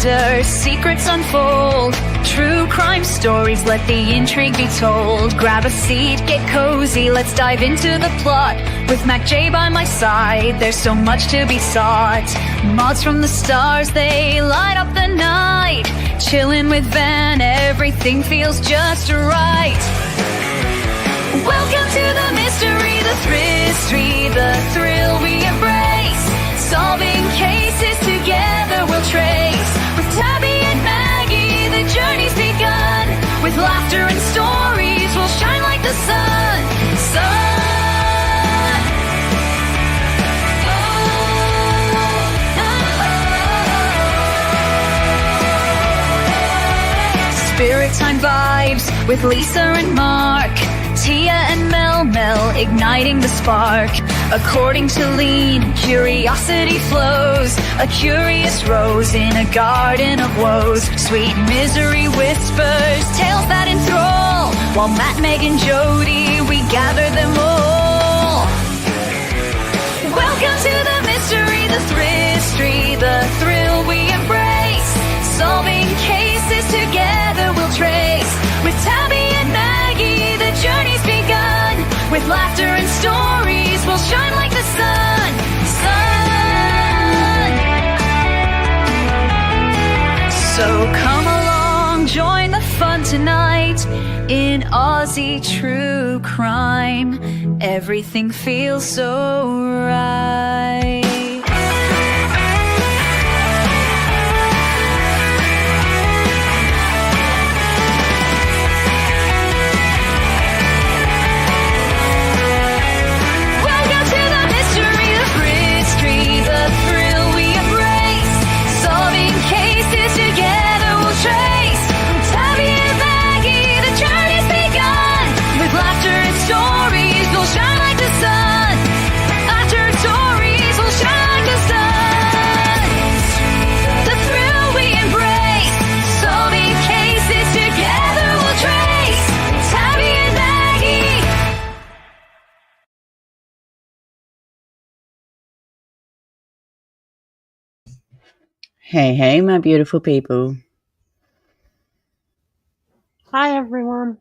wonder, secrets unfold. True crime stories, let the intrigue be told. Grab a seat, get cozy, let's dive into the plot. With Mac J by my side, there's so much to be sought. Mods from the stars, they light up the night. Chillin' with Van, everything feels just right. Welcome to the mystery, the history, the thrill we embrace. Solving cases together we'll trace. With Tabby and Maggie, the journey's begun. With laughter and stories, we'll shine like the sun. Spirit Time vibes with Lisa and Mark. Tia and Mel igniting the spark. According to Lean, curiosity flows. A curious rose in a garden of woes. Sweet misery whispers, tales that enthrall. While Matt, Meg, and Jody, we gather them all. Welcome to the mystery, the history, the thrill we embrace. Solving cases together we'll trace. With Tabby and Maggie, the journey's begun. With laughter and stories, we'll shine like the sun. So come along, join the fun tonight. In Aussie true crime, everything feels so right. Hey, my beautiful people. Hi, everyone.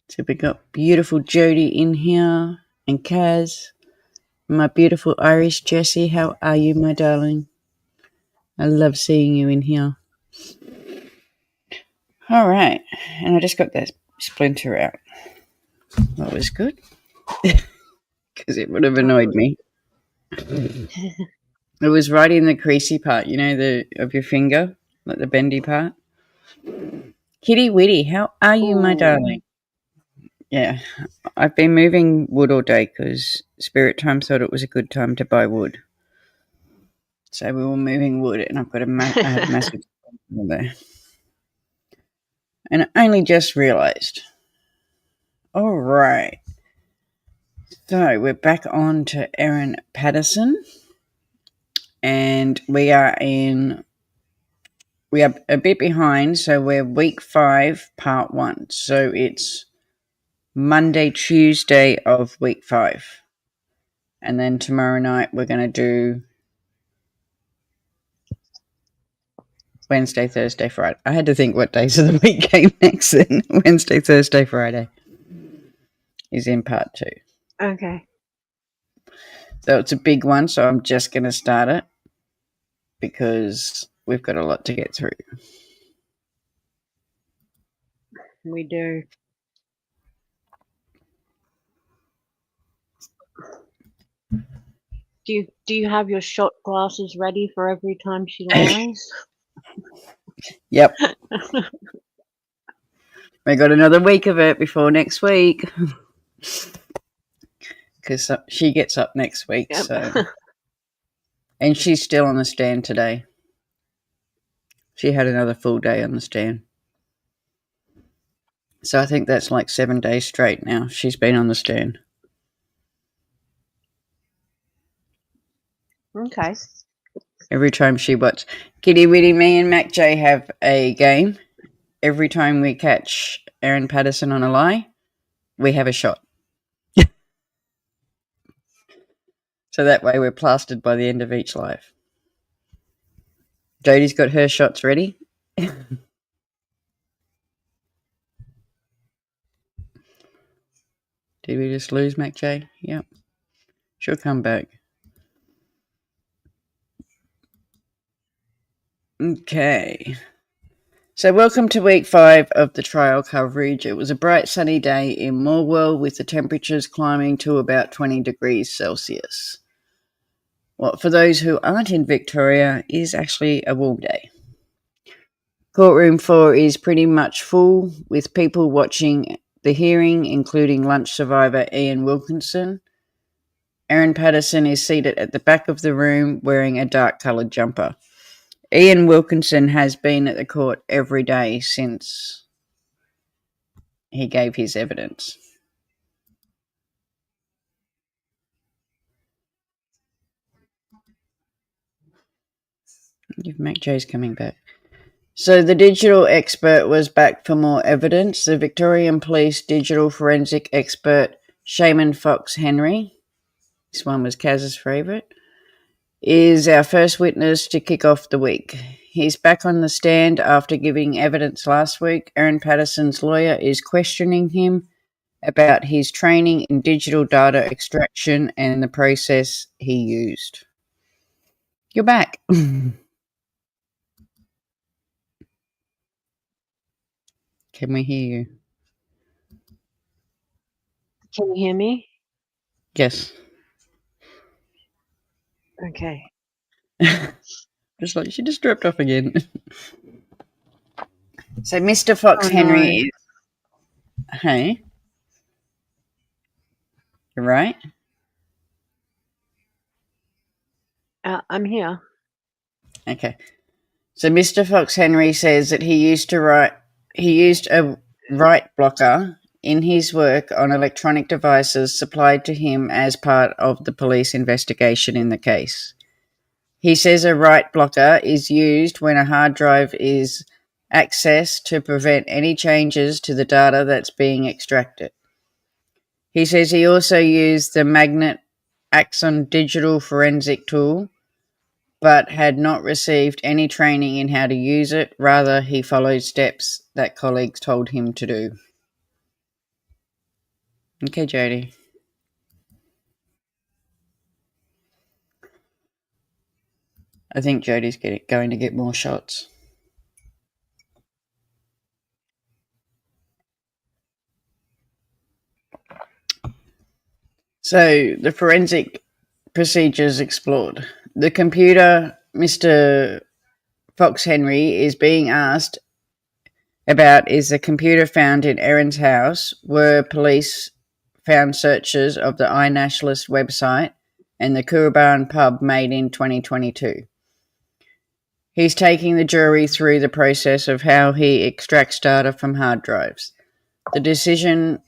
So we got beautiful Jody in here and Kaz. My beautiful Irish Jessie, how are you, my darling? I love seeing you in here. All right, and I just got that splinter out. That was good, because it would have annoyed me. It was right in the creasy part, you know, of your finger, like the bendy part. Kitty Witty, how are you, my darling? Yeah, I've been moving wood all day because Spirit Time thought it was a good time to buy wood. So we were moving wood, and I've got a massive problem there. And I only just realised. All right. So we're back on to Erin Patterson. And we are a bit behind, so we're week 5, part 1. So it's Monday, Tuesday of week 5. And then tomorrow night we're going to do Wednesday, Thursday, Friday. I had to think what days of the week came next then. Wednesday, Thursday, Friday is in part 2. Okay. So it's a big one, so I'm just going to start it because we've got a lot to get through. We do. Do you have your shot glasses ready for every time she lies? Yep. We got another week of it before next week. Because she gets up next week. Yep. So, and she's still on the stand today. She had another full day on the stand. So I think that's like 7 days straight now. She's been on the stand. Okay. Every time she watches Kitty Witty, me and Mac J have a game. Every time we catch Erin Patterson on a lie, we have a shot. So that way we're plastered by the end of each life. Jodie's got her shots ready. Did we just lose Mac J? Yep. She'll come back. Okay. So welcome to week 5 of the trial coverage. It was a bright sunny day in Morwell with the temperatures climbing to about 20 degrees Celsius. What, for those who aren't in Victoria, is actually a warm day. Courtroom 4 is pretty much full with people watching the hearing, including lunch survivor Ian Wilkinson. Erin Patterson is seated at the back of the room wearing a dark coloured jumper. Ian Wilkinson has been at the court every day since he gave his evidence. If Mac J's coming back. So the digital expert was back for more evidence. The Victorian Police digital forensic expert Shaman Fox Henry, this one was Kaz's favourite, is our first witness to kick off the week. He's back on the stand after giving evidence last week. Erin Patterson's lawyer is questioning him about his training in digital data extraction and the process he used. You're back. Can we hear you? Can you hear me? Yes. Okay. Just like she just dropped off again. So Mr. Fox Henry is... Hey? You're right? I'm here. Okay. So Mr. Fox Henry says that he used a write blocker in his work on electronic devices supplied to him as part of the police investigation in the case. He says a write blocker is used when a hard drive is accessed to prevent any changes to the data that's being extracted. He says he also used the magnet Axon digital forensic tool, but had not received any training in how to use it. Rather, he followed steps that colleagues told him to do. Okay, Jodie. I think Jodie's going to get more shots. So, the forensic procedures explored. The computer Mr. Fox Henry is being asked about is the computer found in Erin's house, where police found searches of the iNationalist website and the Kuraban pub made in 2022. He's taking the jury through the process of how he extracts data from hard drives. The decision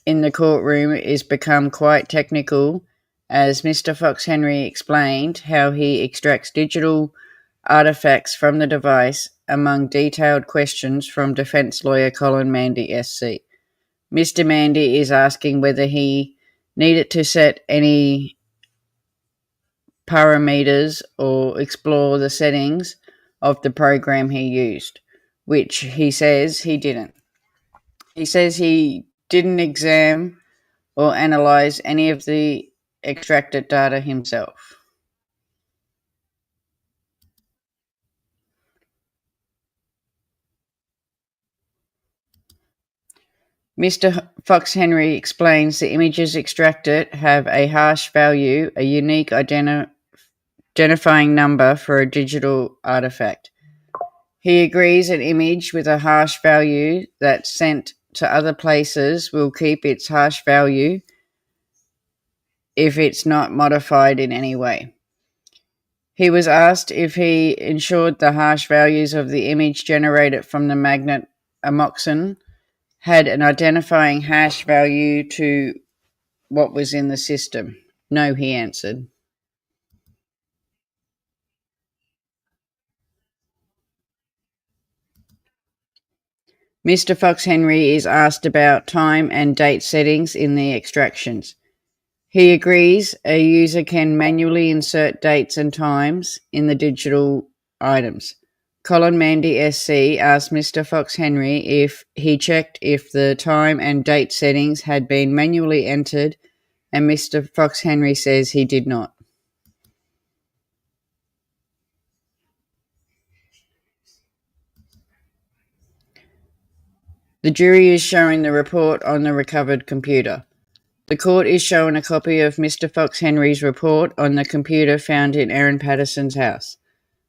in the courtroom is become quite technical, as Mr. Fox Henry explained how he extracts digital artifacts from the device among detailed questions from defence lawyer Colin Mandy SC. Mr. Mandy is asking whether he needed to set any parameters or explore the settings of the program he used, which he says he didn't. He says he didn't examine or analyse any of the extracted data himself. Mr. Fox Henry explains the images extracted have a hash value, a unique identifying number for a digital artifact. He agrees an image with a hash value that's sent to other places will keep its hash value if it's not modified in any way. He was asked if he ensured the hash values of the image generated from the magnet amoxin had an identifying hash value to what was in the system. No, he answered. Mr. Fox Henry is asked about time and date settings in the extractions. He agrees a user can manually insert dates and times in the digital items. Colin Mandy SC asked Mr. Fox Henry if he checked if the time and date settings had been manually entered, and Mr. Fox Henry says he did not. The jury is showing the report on the recovered computer. The court is shown a copy of Mr. Fox Henry's report on the computer found in Erin Patterson's house.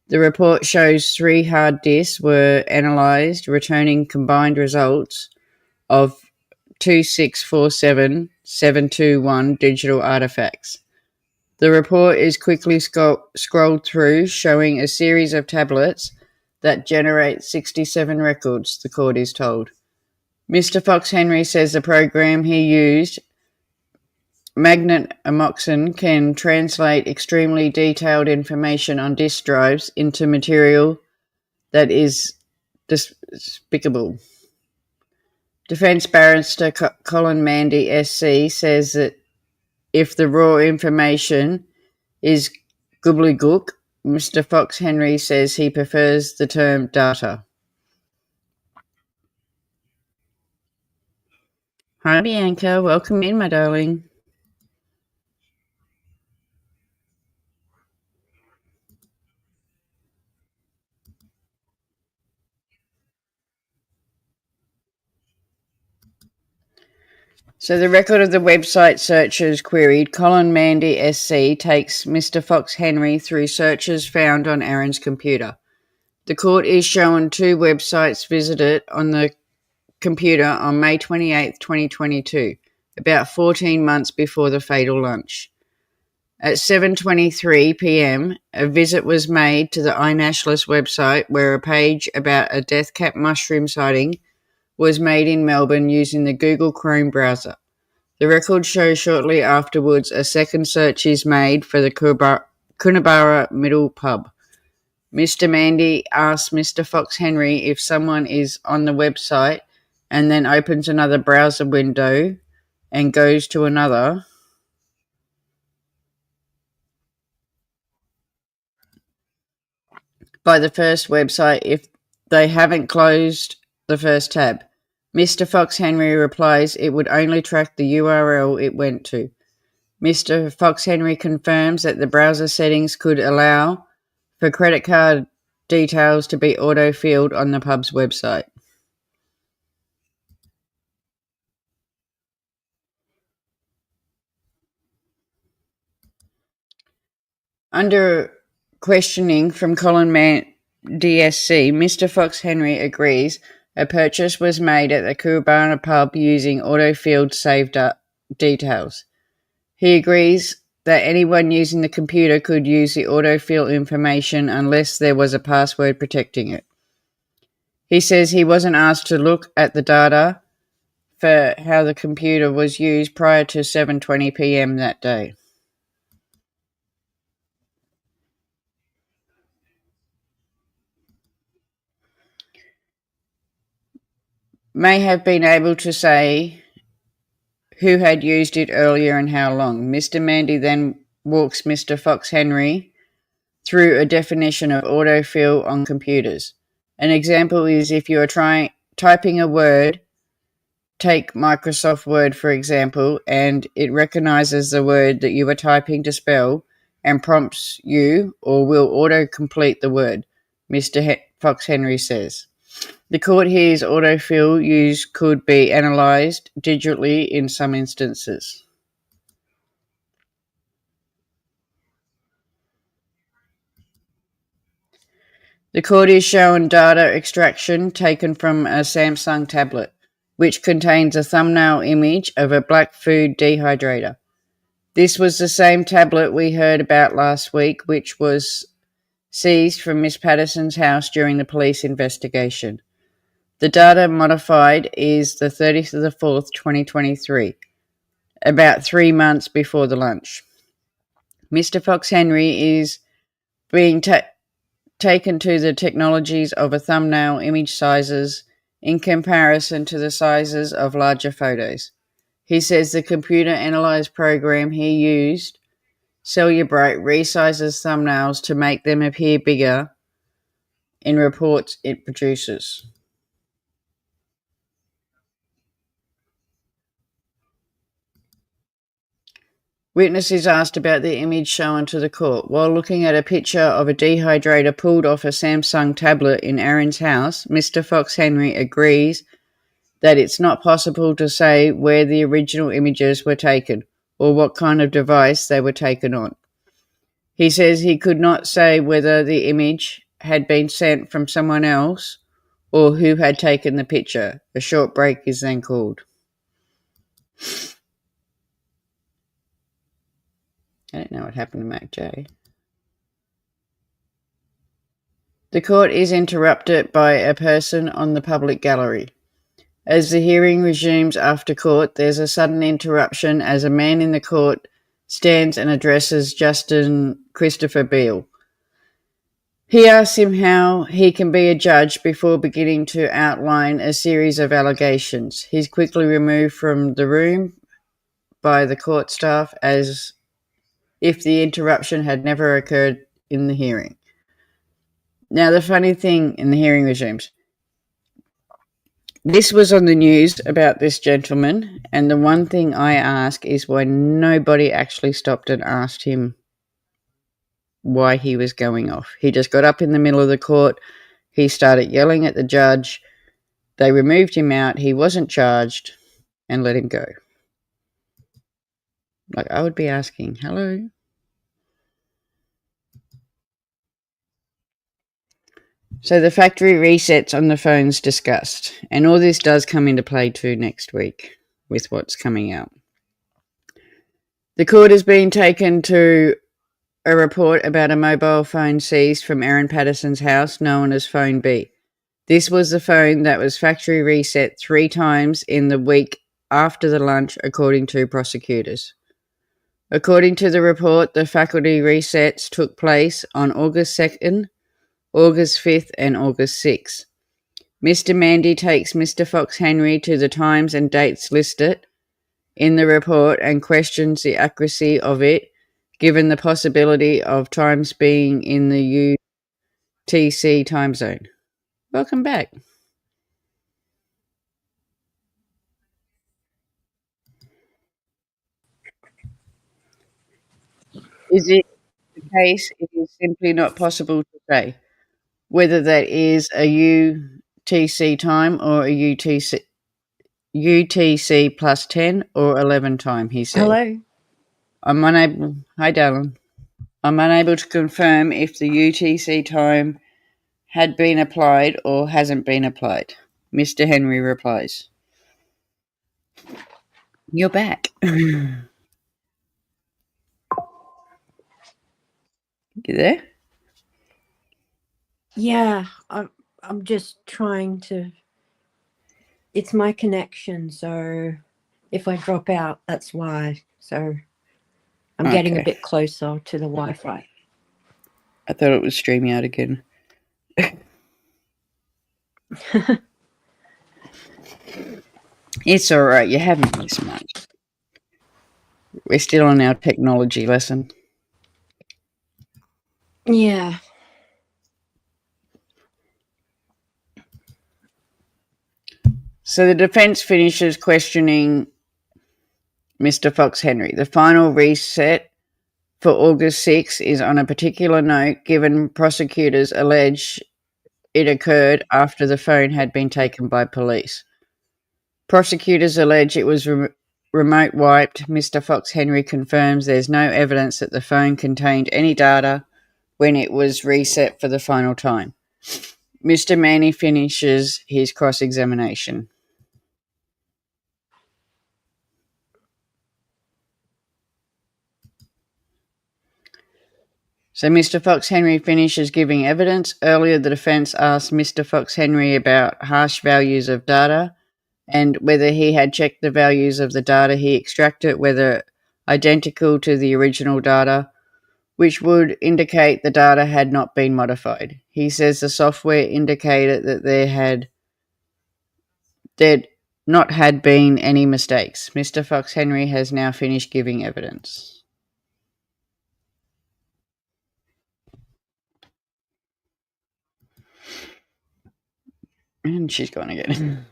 The report shows 3 hard disks were analysed, returning combined results of 2647721 digital artefacts. The report is quickly scrolled through, showing a series of tablets that generate 67 records, the court is told. Mr. Fox Henry says the program he used, Magnet Amoxin, can translate extremely detailed information on disk drives into material that is despicable. Defence barrister Colin Mandy SC says that if the raw information is gobbledygook, Mr. Fox Henry says he prefers the term data. Hi Bianca, welcome in, my darling. So the record of the website searches queried, Colin Mandy SC takes Mr. Fox Henry through searches found on Erin's computer. The court is shown 2 websites visited on the computer on May 28, 2022, about 14 months before the fatal lunch. At 7:23 p.m, a visit was made to the iNationalist website where a page about a death cap mushroom sighting was made in Melbourne using the Google Chrome browser. The record shows shortly afterwards a second search is made for the Coonabarra Middle Pub. Mr. Mandy asks Mr. Fox Henry if someone is on the website and then opens another browser window and goes to another. By the first website if they haven't closed the first tab. Mr. Fox Henry replies it would only track the URL it went to. Mr. Fox Henry confirms that the browser settings could allow for credit card details to be auto-filled on the pub's website. Under questioning from Colin DSC, Mr. Fox Henry agrees a purchase was made at the Coonabarra pub using auto-filled saved details. He agrees that anyone using the computer could use the autofill information unless there was a password protecting it. He says he wasn't asked to look at the data for how the computer was used prior to 7:20 p.m. that day. May have been able to say who had used it earlier and how long. Mr. Mandy then walks Mr. Fox Henry through a definition of autofill on computers. An example is if you are typing a word, take Microsoft Word for example, and it recognizes the word that you are typing to spell and prompts you or will auto-complete the word, Mr. Fox Henry says. The court hears autofill use could be analysed digitally in some instances. The court is shown data extraction taken from a Samsung tablet, which contains a thumbnail image of a black food dehydrator. This was the same tablet we heard about last week, which was seized from Miss Patterson's house during the police investigation. The data modified is the 30th of the 4th, 2023, about 3 months before the lunch. Mr. Fox Henry is being taken to the technologies of a thumbnail image sizes in comparison to the sizes of larger photos. He says the computer analyzed program he used, Cellubrite, resizes thumbnails to make them appear bigger in reports it produces. Witnesses asked about the image shown to the court. While looking at a picture of a dehydrator pulled off a Samsung tablet in Erin's house, Mr. Fox Henry agrees that it's not possible to say where the original images were taken or what kind of device they were taken on. He says he could not say whether the image had been sent from someone else or who had taken the picture. A short break is then called. I don't know what happened to Mac J. The court is interrupted by a person on the public gallery. As the hearing resumes after court, there's a sudden interruption as a man in the court stands and addresses Justin Christopher Beale. He asks him how he can be a judge before beginning to outline a series of allegations. He's quickly removed from the room by the court staff as if the interruption had never occurred in the hearing. Now, the funny thing in the hearing resumes. This was on the news about this gentleman, and the one thing I ask is why nobody actually stopped and asked him why he was going off. He just got up in the middle of the court. He started yelling at the judge. They removed him out. He wasn't charged and let him go. Like, I would be asking, hello? So the factory resets on the phones discussed, and all this does come into play too next week with what's coming out. The court has been taken to a report about a mobile phone seized from Erin Patterson's house known as Phone B. This was the phone that was factory reset 3 times in the week after the lunch, according to prosecutors. According to the report, the factory resets took place on August 2nd, August 5th and August 6th. Mr. Mandy takes Mr. Fox Henry to the times and dates listed in the report and questions the accuracy of it, given the possibility of times being in the UTC time zone. Welcome back. Is it the case it is simply not possible to say whether that is a UTC time or a UTC plus 10 or 11 time, he said. Hello. Hi, darling. I'm unable to confirm if the UTC time had been applied or hasn't been applied. Mr. Henry replies. You're back. You there? Yeah, I'm just trying to. It's my connection, so if I drop out, that's why. So I'm getting a bit closer to the Wi-Fi. I thought it was StreamYard again. It's all right. You haven't missed much. We're still on our technology lesson. Yeah. So the defence finishes questioning Mr. Fox Henry. The final reset for August 6 is on a particular note, given prosecutors allege it occurred after the phone had been taken by police. Prosecutors allege it was remote wiped. Mr. Fox Henry confirms there's no evidence that the phone contained any data when it was reset for the final time. Mr. Manny finishes his cross-examination. So Mr. Fox Henry finishes giving evidence. Earlier, the defence asked Mr. Fox Henry about hash values of data and whether he had checked the values of the data he extracted, whether identical to the original data, which would indicate the data had not been modified. He says the software indicated that there had been any mistakes. Mr. Fox Henry has now finished giving evidence. And she's gone again.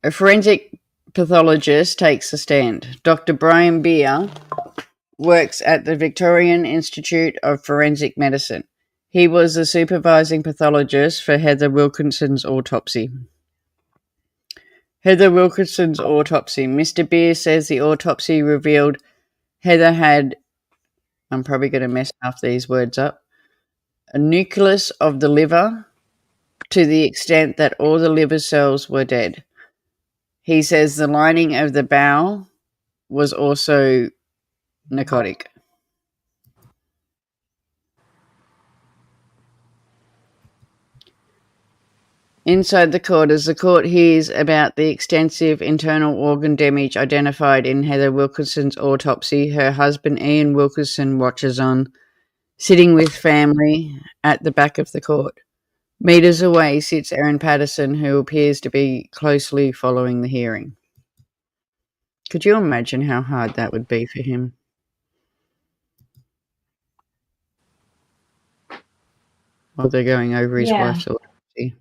A forensic pathologist takes a stand. Dr. Brian Beer works at the Victorian Institute of Forensic Medicine. He was the supervising pathologist for Heather Wilkinson's autopsy. Heather Wilkinson's autopsy. Mr. Beer says the autopsy revealed Heather had, I'm probably going to mess half these words up, a nucleus of the liver to the extent that all the liver cells were dead. He says the lining of the bowel was also necrotic. Inside the court, as the court hears about the extensive internal organ damage identified in Heather Wilkinson's autopsy, her husband Ian Wilkinson watches on, sitting with family at the back of the court. Meters away sits Erin Patterson, who appears to be closely following the hearing. Could you imagine how hard that would be for him? While they're going over his wife's autopsy.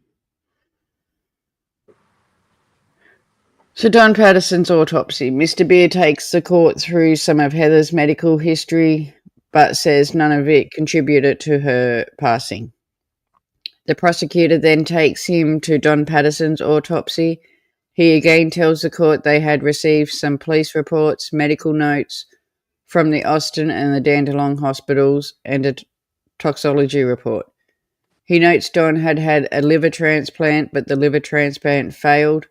So Don Patterson's autopsy. Mr. Beer takes the court through some of Heather's medical history, but says none of it contributed to her passing. The prosecutor then takes him to Don Patterson's autopsy. He again tells the court they had received some police reports, medical notes from the Austin and the Dandenong hospitals, and a toxicology report. He notes Don had had a liver transplant, but the liver transplant failed.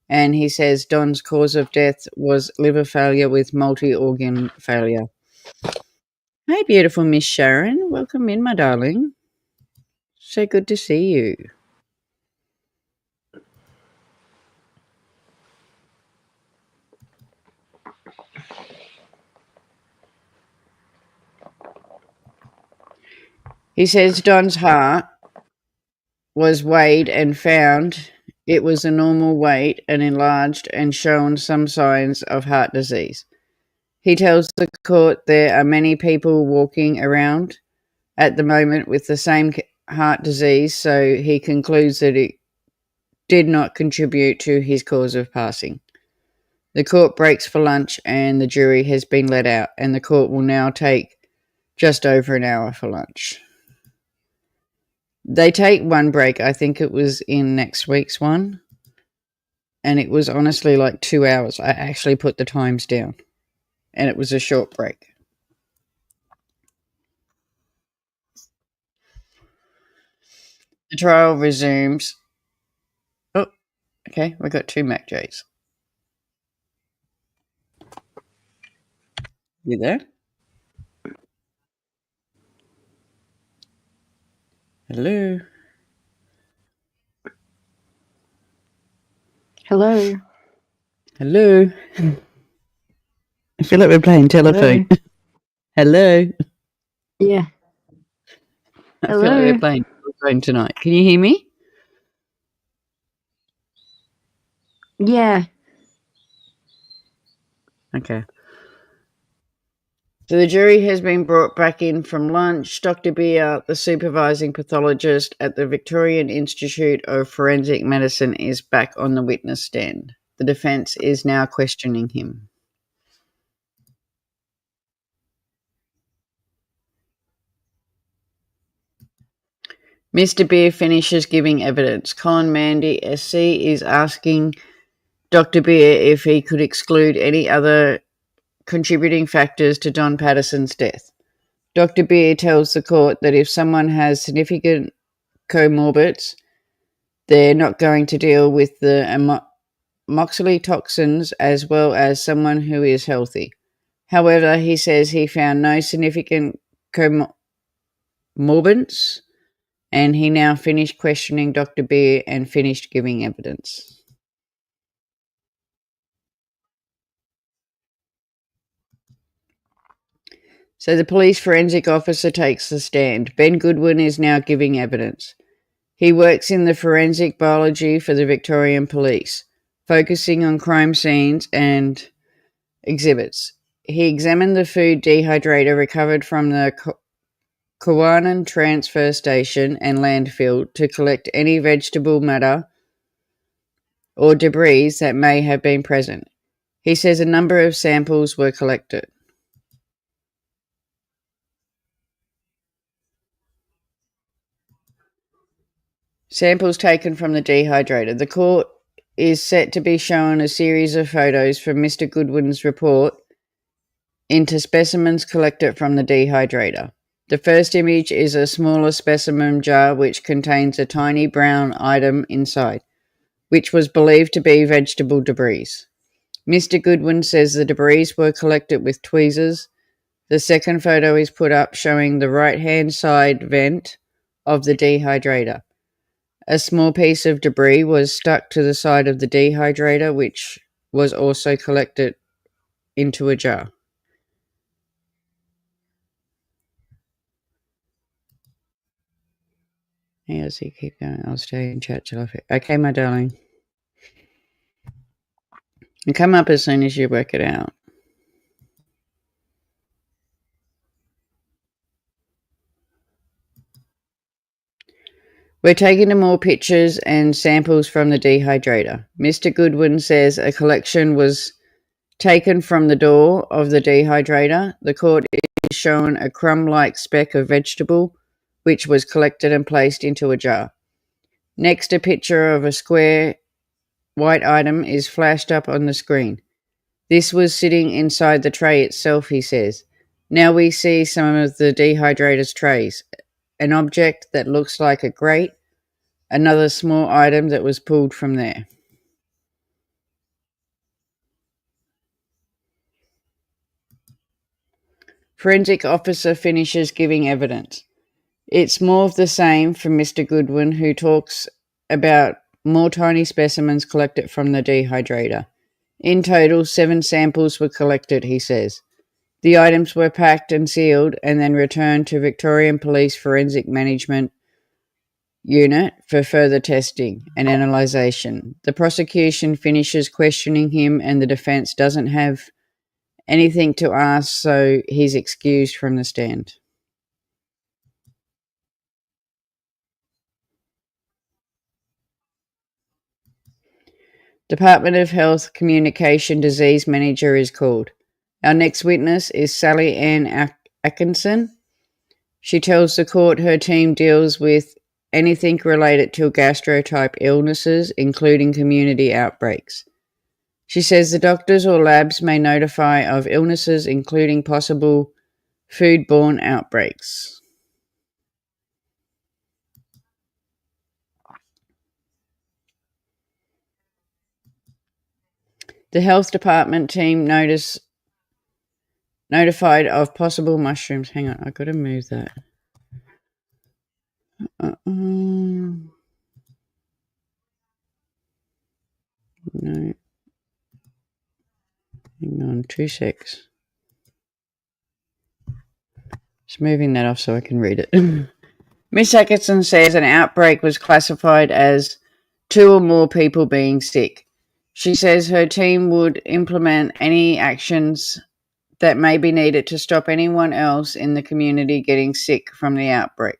And he says Don's cause of death was liver failure with multi-organ failure. Hey, beautiful Miss Sharon. Welcome in, my darling. So good to see you. He says Don's heart was weighed and found it was a normal weight and enlarged and shown some signs of heart disease. He tells the court there are many people walking around at the moment with the same heart disease, so he concludes that it did not contribute to his cause of passing. The court breaks for lunch and the jury has been let out, and the court will now take just over an hour for lunch. They take one break. I think it was in next week's one. And it was honestly like 2 hours. I actually put the times down. And it was a short break. The trial resumes. Oh, okay. We got 2 Mac J's. You there? Hello? Hello. Hello? I feel like we're playing telephone. Hello? Yeah. I feel like we're playing telephone tonight. Can you hear me? Yeah. Okay. So the jury has been brought back in from lunch. Dr. Beer, the supervising pathologist at the Victorian Institute of Forensic Medicine, is back on the witness stand. The defence is now questioning him. Mr. Beer finishes giving evidence. Colin Mandy, SC, is asking Dr. Beer if he could exclude any other contributing factors to Don Patterson's death. Dr. Beer tells the court that if someone has significant comorbids, they're not going to deal with the amoxicillin toxins as well as someone who is healthy. However, he says he found no significant comorbids, and he now finished questioning Dr. Beer and finished giving evidence. So the police forensic officer takes the stand. Ben Goodwin is now giving evidence. He works in the forensic biology for the Victorian Police, focusing on crime scenes and exhibits. He examined the food dehydrator recovered from the Kawanan Transfer Station and landfill to collect any vegetable matter or debris that may have been present. He says a number of samples were collected. Samples taken from the dehydrator. The court is set to be shown a series of photos from Mr. Goodwin's report into specimens collected from the dehydrator. The first image is a smaller specimen jar which contains a tiny brown item inside, which was believed to be vegetable debris. Mr. Goodwin says the debris were collected with tweezers. The second photo is put up showing the right-hand side vent of the dehydrator. A small piece of debris was stuck to the side of the dehydrator, which was also collected into a jar. How does he keep going? I'll stay in chat till I fit. Okay, my darling. And come up as soon as you work it out. We're taking more pictures and samples from the dehydrator. Mr. Goodwin says a collection was taken from the door of the dehydrator. The court is shown a crumb-like speck of vegetable, which was collected and placed into a jar. Next, a picture of a square white item is flashed up on the screen. This was sitting inside the tray itself, he says. Now we see some of the dehydrator's trays. An object that looks like a grate, another small item that was pulled from there. Forensic officer finishes giving evidence. It's more of the same from Mr. Goodwin, who talks about more tiny specimens collected from the dehydrator. In total, 7 samples were collected, he says. The items were packed and sealed and then returned to Victorian Police Forensic Management Unit for further testing and analysation. The prosecution finishes questioning him and the defence doesn't have anything to ask, so he's excused from the stand. Department of Health Communication Disease Manager is called. Our next witness is Sally Ann Atkinson. She tells the court her team deals with anything related to gastro-type illnesses, including community outbreaks. She says the doctors or labs may notify of illnesses, including possible foodborne outbreaks. The health department team notified of possible mushrooms. Hang on, I've got to move that. No. Hang on, 2 secs. Just moving that off so I can read it. Miss Atkinson says an outbreak was classified as 2 or more people being sick. She says her team would implement any actions that may be needed to stop anyone else in the community getting sick from the outbreak.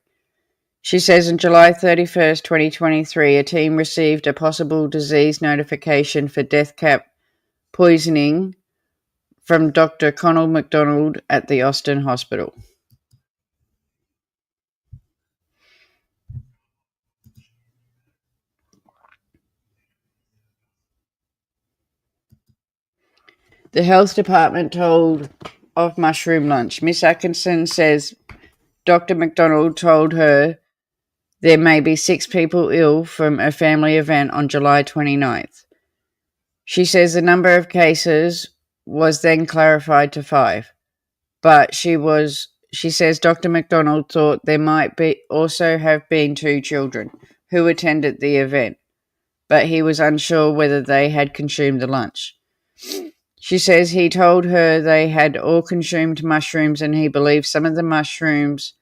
She says on July 31st, 2023, a team received a possible disease notification for death cap poisoning from Dr. Conal McDonald at the Austin Hospital. The health department told of mushroom lunch. Miss Atkinson says Dr. McDonald told her there may be 6 people ill from a family event on July 29th. She says the number of cases was then clarified to 5, but she says Dr. McDonald thought there might also have been 2 children who attended the event, but he was unsure whether they had consumed the lunch. She says he told her they had all consumed mushrooms and he believed some of the mushrooms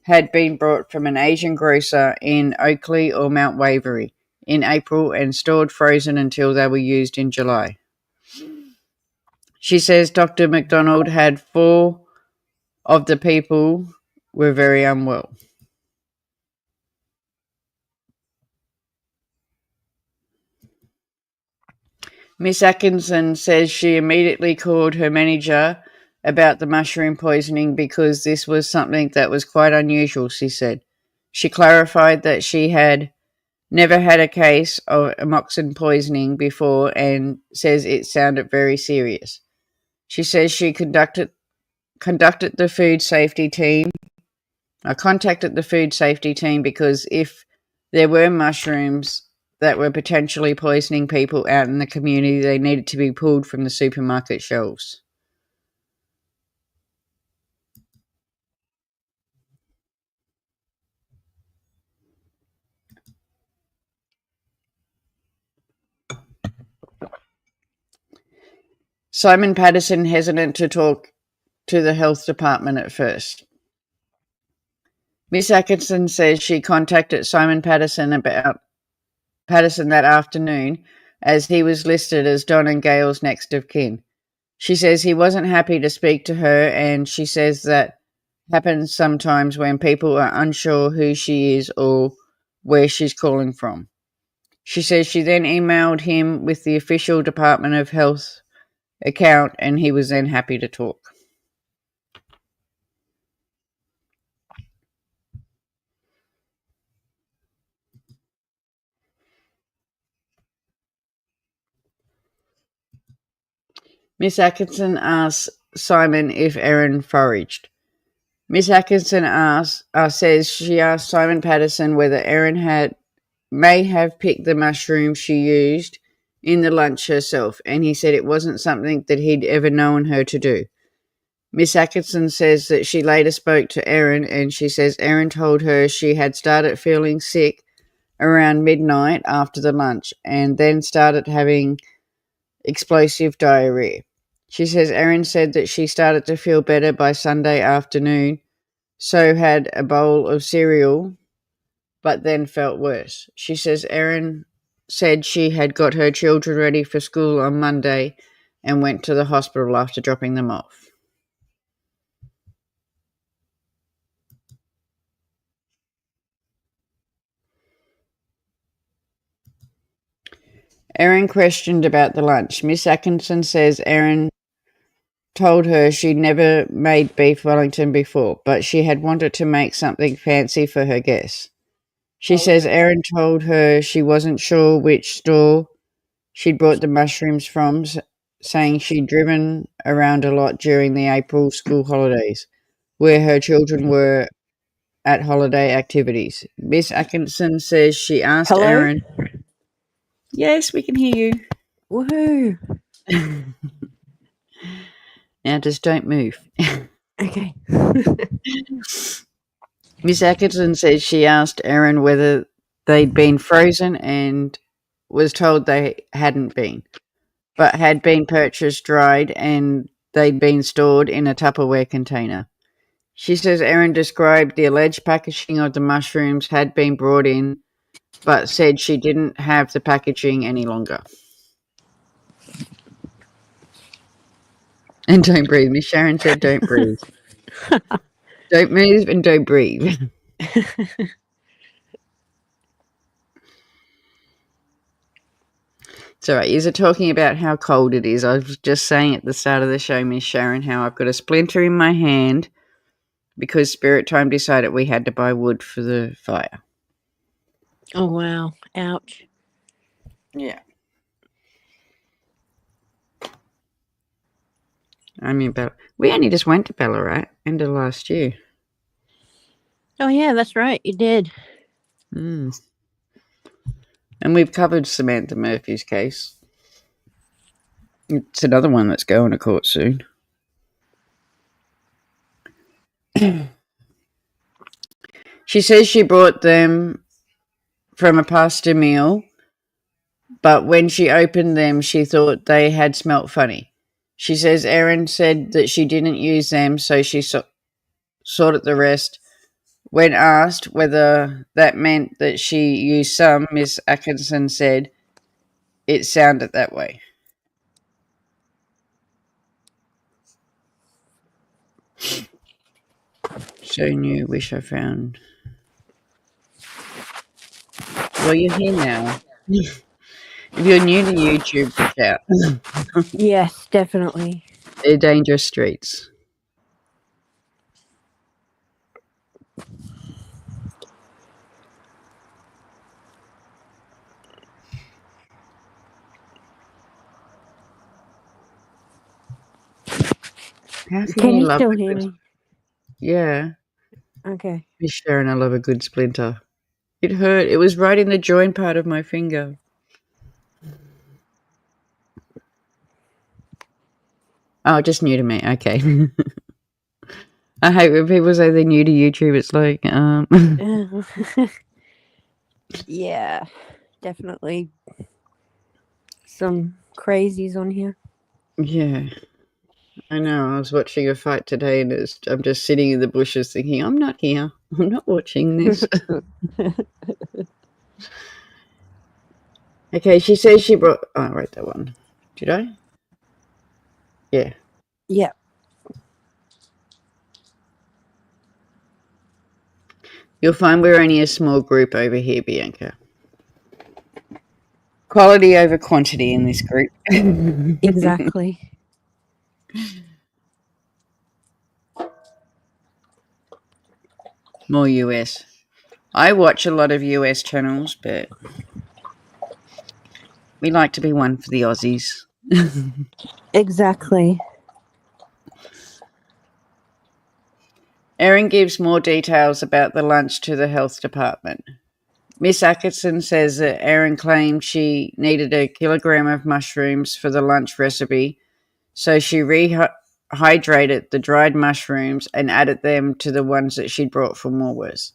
had been brought from an Asian grocer in Oakley or Mount Waverley in April and stored frozen until they were used in July. She says Dr. McDonald had 4 of the people were very unwell. Miss Atkinson says she immediately called her manager about the mushroom poisoning because this was something that was quite unusual, she said. She clarified that she had never had a case of amoxicillin poisoning before and says it sounded very serious. She says she contacted the food safety team. I contacted the food safety team because if there were mushrooms that were potentially poisoning people out in the community, they needed to be pulled from the supermarket shelves. Simon Patterson hesitant to talk to the health department at first. Miss Atkinson says she contacted Simon Patterson that afternoon as he was listed as Don and Gail's next of kin. She says he wasn't happy to speak to her, and she says that happens sometimes when people are unsure who she is or where she's calling from. She says she then emailed him with the official Department of Health account, and he was then happy to talk. Miss Atkinson asks Simon if Erin foraged. Miss Atkinson says she asked Simon Patterson whether Erin may have picked the mushrooms she used in the lunch herself, and he said it wasn't something that he'd ever known her to do. Miss Atkinson says that she later spoke to Erin, and she says Erin told her she had started feeling sick around midnight after the lunch and then started having explosive diarrhea. She says Erin said that she started to feel better by Sunday afternoon, so had a bowl of cereal, but then felt worse. She says Erin said she had got her children ready for school on Monday and went to the hospital after dropping them off. Erin questioned about the lunch. Miss Atkinson says Erin told her she'd never made beef Wellington before, but she had wanted to make something fancy for her guests. She says Erin told her she wasn't sure which store she'd brought the mushrooms from, saying she'd driven around a lot during the April school holidays, where her children were at holiday activities. Miss Atkinson says she asked Hello? Erin. Yes, we can hear you. Woohoo! Now just don't move. Okay. Miss Atkinson says she asked Erin whether they'd been frozen and was told they hadn't been, but had been purchased dried and they'd been stored in a Tupperware container. She says Erin described the alleged packaging of the mushrooms had been brought in, but said she didn't have the packaging any longer. And don't breathe. Miss Sharon said don't breathe. Don't move and don't breathe. It's all right. You're talking about how cold it is. I was just saying at the start of the show, Miss Sharon, how I've got a splinter in my hand because Spirit Time decided we had to buy wood for the fire. Oh, wow. Ouch. Yeah. I mean, we only just went to Ballarat end of last year. Oh, yeah, that's right. You did. And we've covered Samantha Murphy's case. It's another one that's going to court soon. She says she brought them from a pasta meal, but when she opened them, she thought they had smelt funny. She says Erin said that she didn't use them, so she sorted the rest. When asked whether that meant that she used some, Miss Atkinson said it sounded that way. So new. Wish I found. Well, you're here now. If you're new to YouTube, watch out. Yes, definitely. They're dangerous streets. How can Can you you love still a hear good? me? Yeah, Okay. Miss Sharon, I love a good splinter. It hurt. It was right in the joint part of my finger. Oh, just new to me. Okay. I hate when people say they're new to YouTube. It's like, Yeah, definitely some crazies on here. yeah. I know. I was watching a fight today, and I'm just sitting in the bushes thinking, I'm not here. I'm not watching this. Okay, she says she brought. Oh, I wrote that one. Did I? Yeah. Yeah. You'll find we're only a small group over here, Bianca. Quality over quantity in this group. Exactly. More US. I watch a lot of US channels, but we like to be one for the Aussies. Exactly. Erin gives more details about the lunch to the health department. Miss Atkinson says that Erin claimed she needed a kilogram of mushrooms for the lunch recipe, so she rehydrated the dried mushrooms and added them to the ones that she'd brought from Woolworths.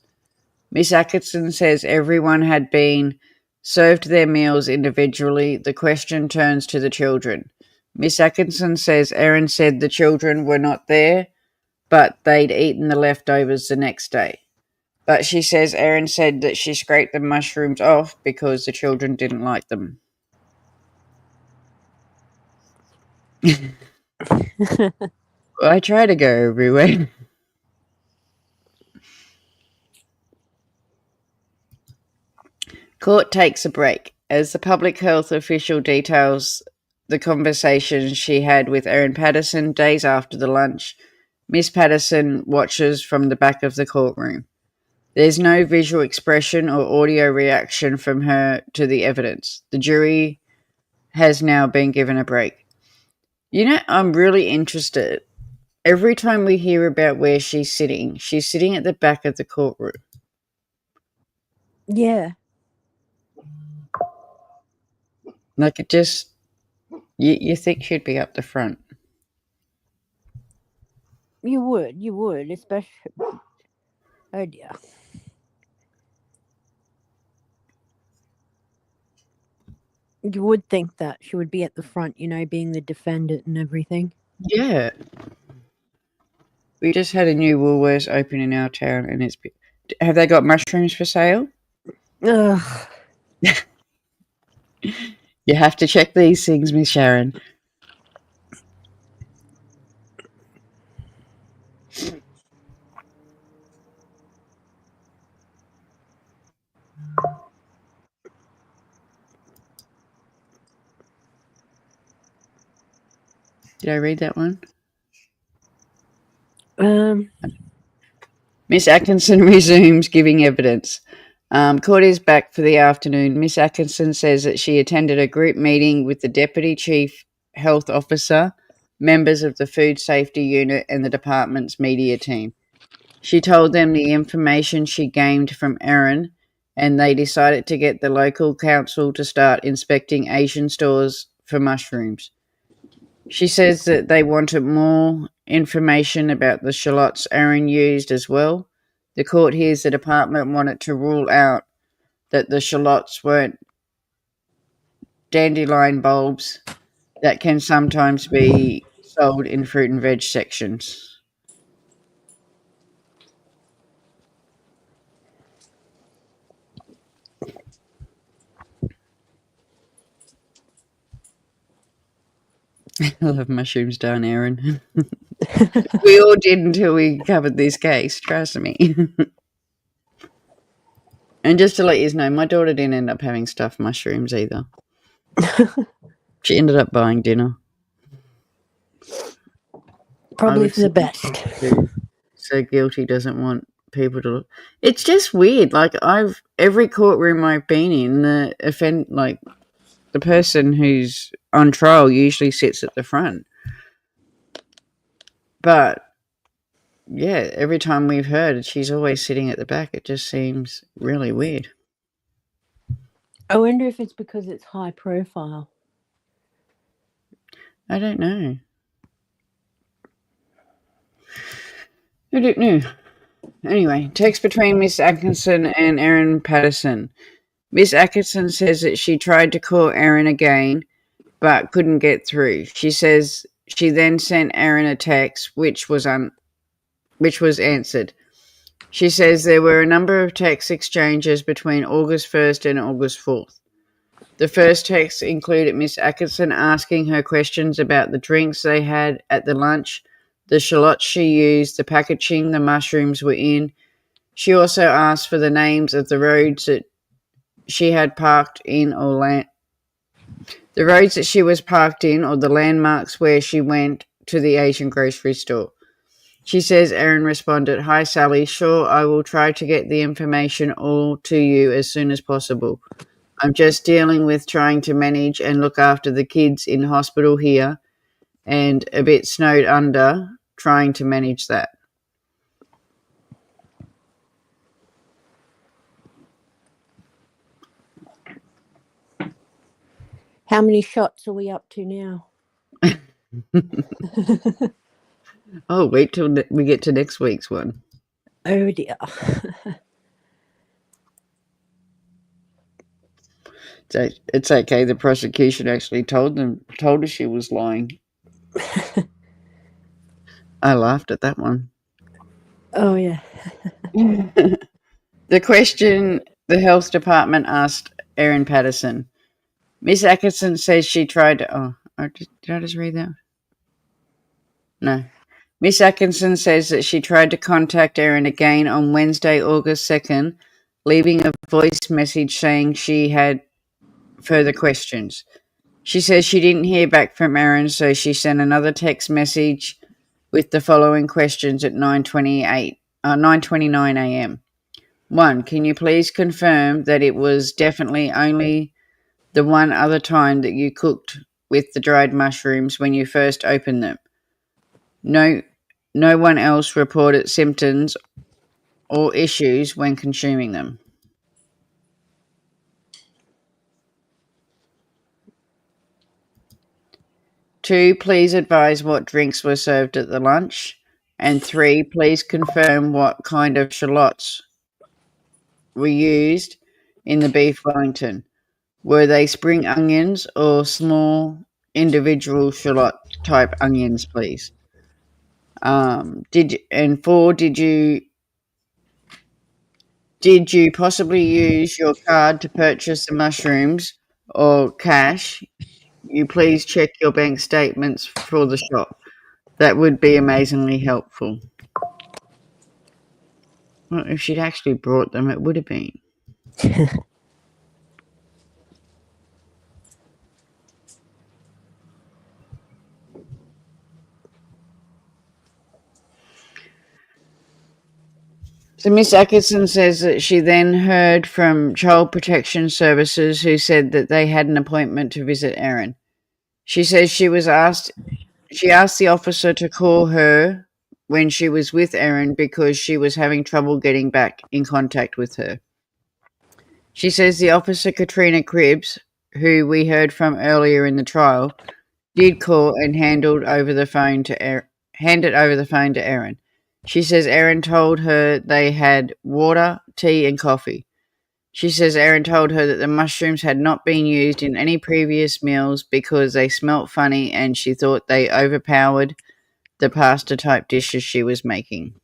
Miss Atkinson says everyone had been served their meals individually. The question turns to the children. Miss Atkinson says Erin said the children were not there, but they'd eaten the leftovers the next day. But she says Erin said that she scraped the mushrooms off because the children didn't like them. I try to go everywhere. Court takes a break as the public health official details the conversation she had with Erin Patterson days after the lunch. Miss Patterson watches from the back of the courtroom. There's no visual expression or audio reaction from her to the evidence. The jury has now been given a break. You know, I'm really interested. Every time we hear about where she's sitting at the back of the courtroom. Yeah. Like it just, you think she'd be up the front. You would, especially. Oh dear. You would think that she would be at the front, being the defendant and everything. Yeah. We just had a new Woolworths open in our town, and have they got mushrooms for sale? Ugh. You have to check these things, Miss Sharon. Did I read that one? Miss Atkinson resumes giving evidence. Court is back for the afternoon. Miss Atkinson says that she attended a group meeting with the Deputy Chief Health Officer, members of the Food Safety Unit, and the department's media team. She told them the information she gained from Erin, and they decided to get the local council to start inspecting Asian stores for mushrooms. She says that they wanted more information about the shallots Erin used as well. The court hears the department wanted to rule out that the shallots weren't dandelion bulbs that can sometimes be sold in fruit and veg sections. I love mushrooms down, Erin. We all did until we covered this case, trust me. And just to let you know, my daughter didn't end up having stuffed mushrooms either. She ended up buying dinner. Probably for the best. So guilty, doesn't want people to look. It's just weird. Like every courtroom I've been in, the person who's on trial usually sits at the front. But yeah, every time we've heard, she's always sitting at the back. It just seems really weird. I wonder if it's because it's high profile. I don't know. I don't know. Anyway, text between Miss Atkinson and Erin Patterson. Miss Atkinson says that she tried to call Erin again, but couldn't get through. She says she then sent Erin a text, which was answered. She says there were a number of text exchanges between August 1st and August 4th. The first text included Miss Atkinson asking her questions about the drinks they had at the lunch, the shallots she used, the packaging the mushrooms were in. She also asked for the names of the roads that she had parked in or the roads that she was parked in or the landmarks where she went to the Asian grocery store. She says Erin responded, "Hi Sally, sure, I will try to get the information all to you as soon as possible. I'm just dealing with trying to manage and look after the kids in hospital here and a bit snowed under trying to manage that." How many shots are we up to now? Oh, wait till we get to next week's one. Oh dear. It's okay. The prosecution actually told her she was lying. I laughed at that one. Oh yeah. The question the health department asked Erin Patterson. Miss Atkinson says she tried to... did I just read that? No. Miss Atkinson says that she tried to contact Erin again on Wednesday, August 2nd, leaving a voice message saying she had further questions. She says she didn't hear back from Erin, so she sent another text message with the following questions at 9:29 a.m. 1. Can you please confirm that it was definitely only the one other time that you cooked with the dried mushrooms when you first opened them? No one else reported symptoms or issues when consuming them. 2, please advise what drinks were served at the lunch. And 3, please confirm what kind of shallots were used in the beef Wellington. Were they spring onions or small individual shallot type onions, please? 4, did you possibly use your card to purchase the mushrooms or cash? You please check your bank statements for the shop. That would be amazingly helpful. Well, if she'd actually brought them, it would have been. So Miss Atkinson says that she then heard from Child Protection Services who said that they had an appointment to visit Erin. She says she asked the officer to call her when she was with Erin because she was having trouble getting back in contact with her. She says the officer Katrina Cribbs, who we heard from earlier in the trial, did call and handed over the phone to Erin. She says Erin told her they had water, tea, and coffee. She says Erin told her that the mushrooms had not been used in any previous meals because they smelt funny and she thought they overpowered the pasta-type dishes she was making.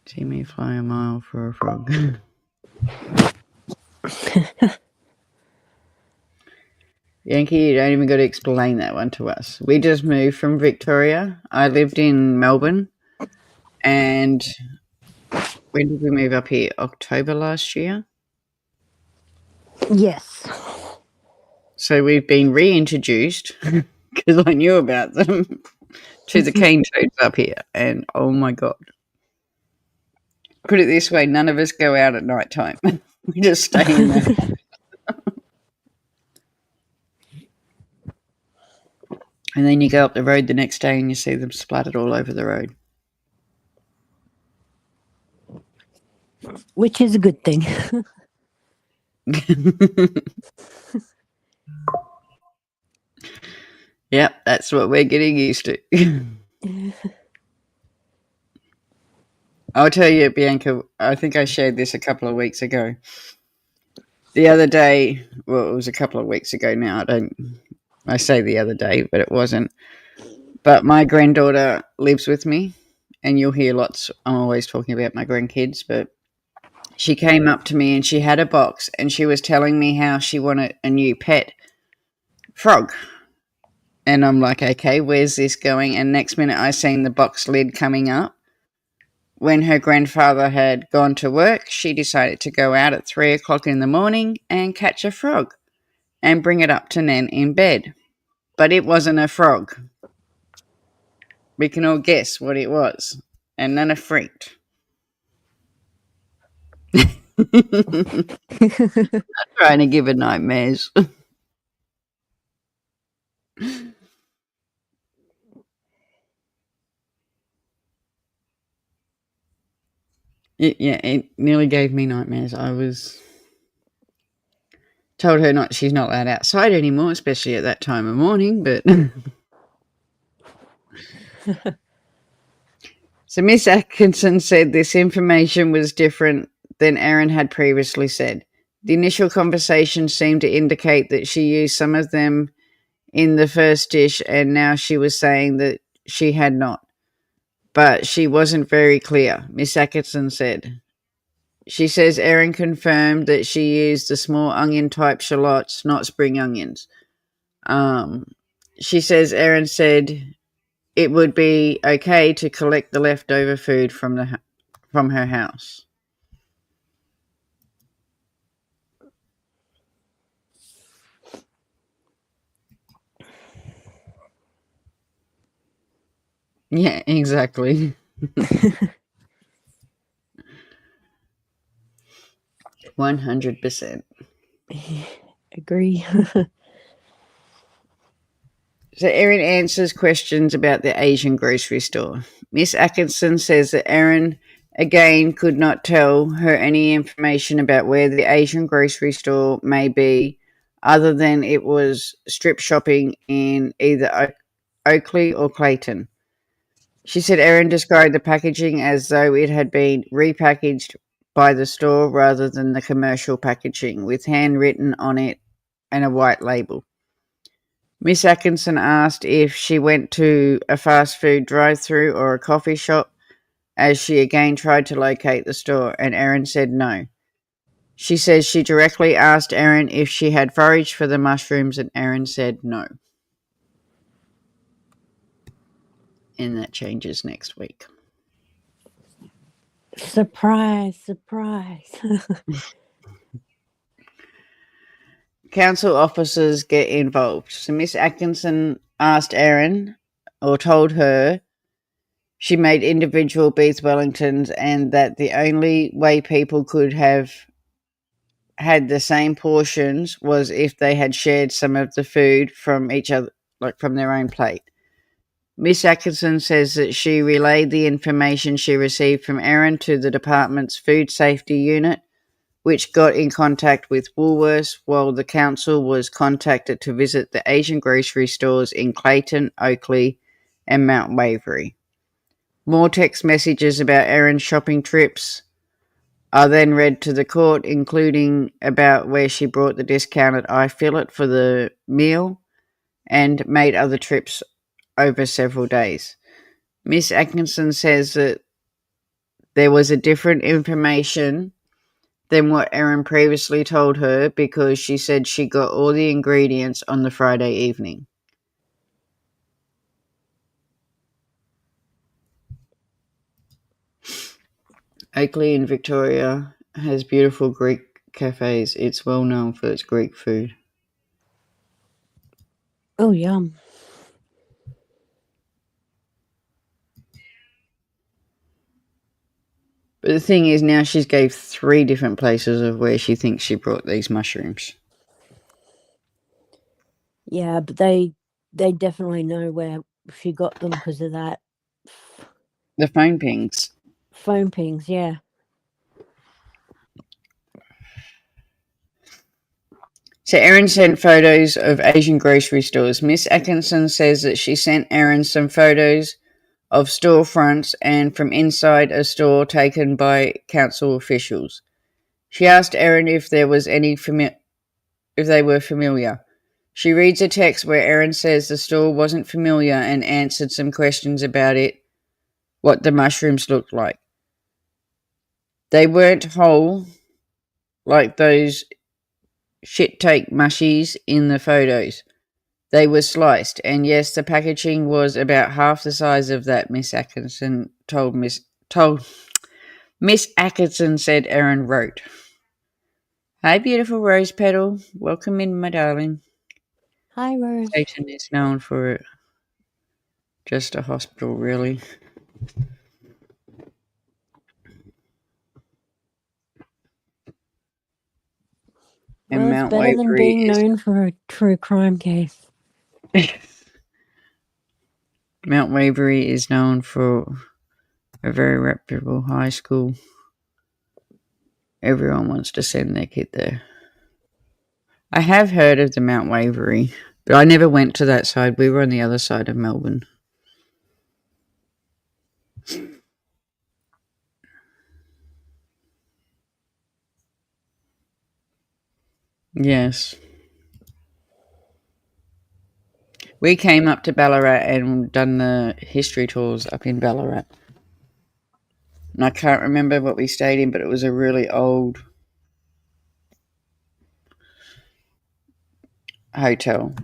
See me fly a mile for a frog. Yankee, you don't even got to explain that one to us. We just moved from Victoria. I lived in Melbourne. And when did we move up here? October last year? Yes. So we've been reintroduced, because I knew about them, to the cane toads up here. And oh my God. Put it this way, none of us go out at night time. We just stay in there. And then you go up the road the next day and you see them splattered all over the road. Which is a good thing. Yep, that's what we're getting used to. I'll tell you, Bianca, I think I shared this a couple of weeks ago. The other day, well, it was a couple of weeks ago now. I say the other day, but it wasn't. But my granddaughter lives with me, and you'll hear lots. I'm always talking about my grandkids, but she came up to me and she had a box and she was telling me how she wanted a new pet frog. And I'm like, okay, where's this going? And next minute I seen the box lid coming up. When her grandfather had gone to work, she decided to go out at 3 o'clock in the morning and catch a frog and bring it up to Nan in bed. But it wasn't a frog. We can all guess what it was. And Nana freaked. Trying to give her nightmares. It nearly gave me nightmares. I was told her she's not allowed outside anymore, especially at that time of morning, but so Miss Atkinson said this information was different than Erin had previously said. The initial conversation seemed to indicate that she used some of them in the first dish, and now she was saying that she had not. But she wasn't very clear, Miss Atkinson said. She says Erin confirmed that she used the small onion-type shallots, not spring onions. She says Erin said it would be okay to collect the leftover food from her house. Yeah, exactly. 100%. Agree. So Erin answers questions about the Asian grocery store. Miss Atkinson says that Erin, again, could not tell her any information about where the Asian grocery store may be, other than it was strip shopping in either Oakley or Clayton. She said Erin described the packaging as though it had been repackaged by the store rather than the commercial packaging, with handwritten on it and a white label. Miss Atkinson asked if she went to a fast food drive-through or a coffee shop, as she again tried to locate the store, and Erin said no. She says she directly asked Erin if she had foraged for the mushrooms, and Erin said no. And that changes next week. Surprise, surprise. Council officers get involved. So Miss Atkinson asked Erin, or told her, she made individual beef Wellingtons and that the only way people could have had the same portions was if they had shared some of the food from each other, like from their own plate. Miss Atkinson says that she relayed the information she received from Erin to the department's food safety unit, which got in contact with Woolworths, while the council was contacted to visit the Asian grocery stores in Clayton, Oakley, and Mount Waverley. More text messages about Erin's shopping trips are then read to the court, including about where she brought the discounted eye fillet for the meal and made other trips over several days. Miss Atkinson says that there was a different information than what Erin previously told her because she said she got all the ingredients on the Friday evening. Oakley in Victoria has beautiful Greek cafes. It's well known for its Greek food. Oh, yum. But the thing is, now she's gave 3 different places of where she thinks she brought these mushrooms. Yeah, but they definitely know where she got them because of that The phone pings. phone pings. Yeah. So Erin sent photos of Asian grocery stores. Miss Atkinson says that she sent Erin some photos of storefronts and from inside a store taken by council officials. She asked Erin if there was if they were familiar. She reads a text where Erin says the store wasn't familiar and answered some questions about it, what the mushrooms looked like. They weren't whole like those shit take mushies in the photos. They were sliced, and yes, the packaging was about half the size of that. Miss Atkinson told Miss Atkinson said. Erin wrote, "Hi, beautiful rose petal. Welcome in, my darling." Hi, The Rose. station is known for just a hospital, really. And Well, it's Mount better than Waverly being known for a true crime case. Mount Waverly is known for a very reputable high school. Everyone wants to send their kid there. I have heard of the Mount Waverly, but I never went to that side. We were on the other side of Melbourne. Yes. We came up to Ballarat and done the history tours up in Ballarat. And I can't remember what we stayed in, but it was a really old hotel.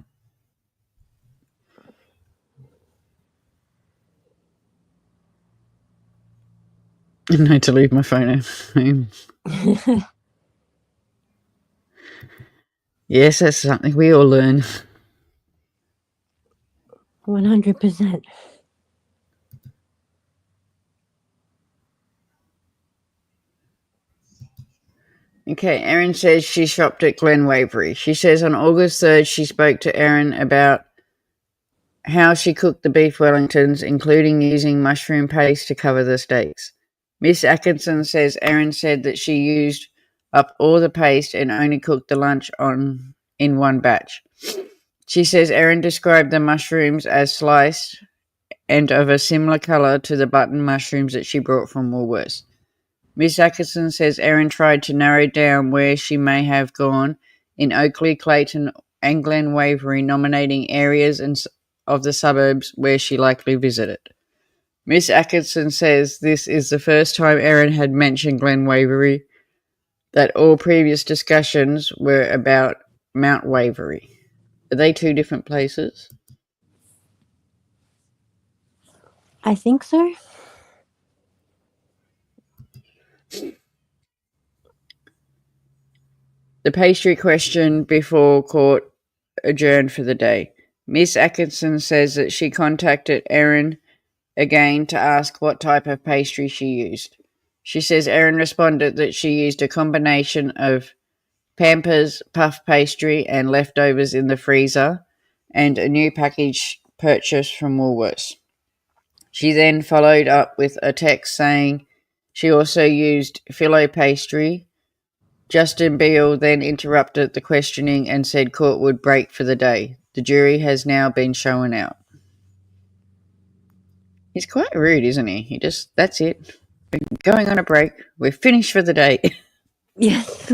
I need to leave my phone at home. Yes, that's something we all learn. 100%. Okay, Erin says she shopped at Glen Waverley. She says on August 3rd she spoke to Erin about how she cooked the beef Wellingtons, including using mushroom paste to cover the steaks. Miss Atkinson says Erin said that she used up all the paste and only cooked the lunch in one batch. She says Erin described the mushrooms as sliced and of a similar colour to the button mushrooms that she brought from Woolworths. Miss Atkinson says Erin tried to narrow down where she may have gone in Oakley, Clayton, and Glen Waverley, nominating areas of the suburbs where she likely visited. Miss Atkinson says this is the first time Erin had mentioned Glen Waverley, that all previous discussions were about Mount Waverley. Are they 2 different places? I think so. The pastry question before court adjourned for the day. Miss Atkinson says that she contacted Erin again to ask what type of pastry she used. She says Erin responded that she used a combination of Pampers puff pastry and leftovers in the freezer and a new package purchased from Woolworths. She then followed up with a text saying she also used filo pastry. Justin Beale then interrupted the questioning and said court would break for the day. The jury has now been shown out. He's quite rude, isn't he? That's it. We're going on a break. We're finished for the day. Yes.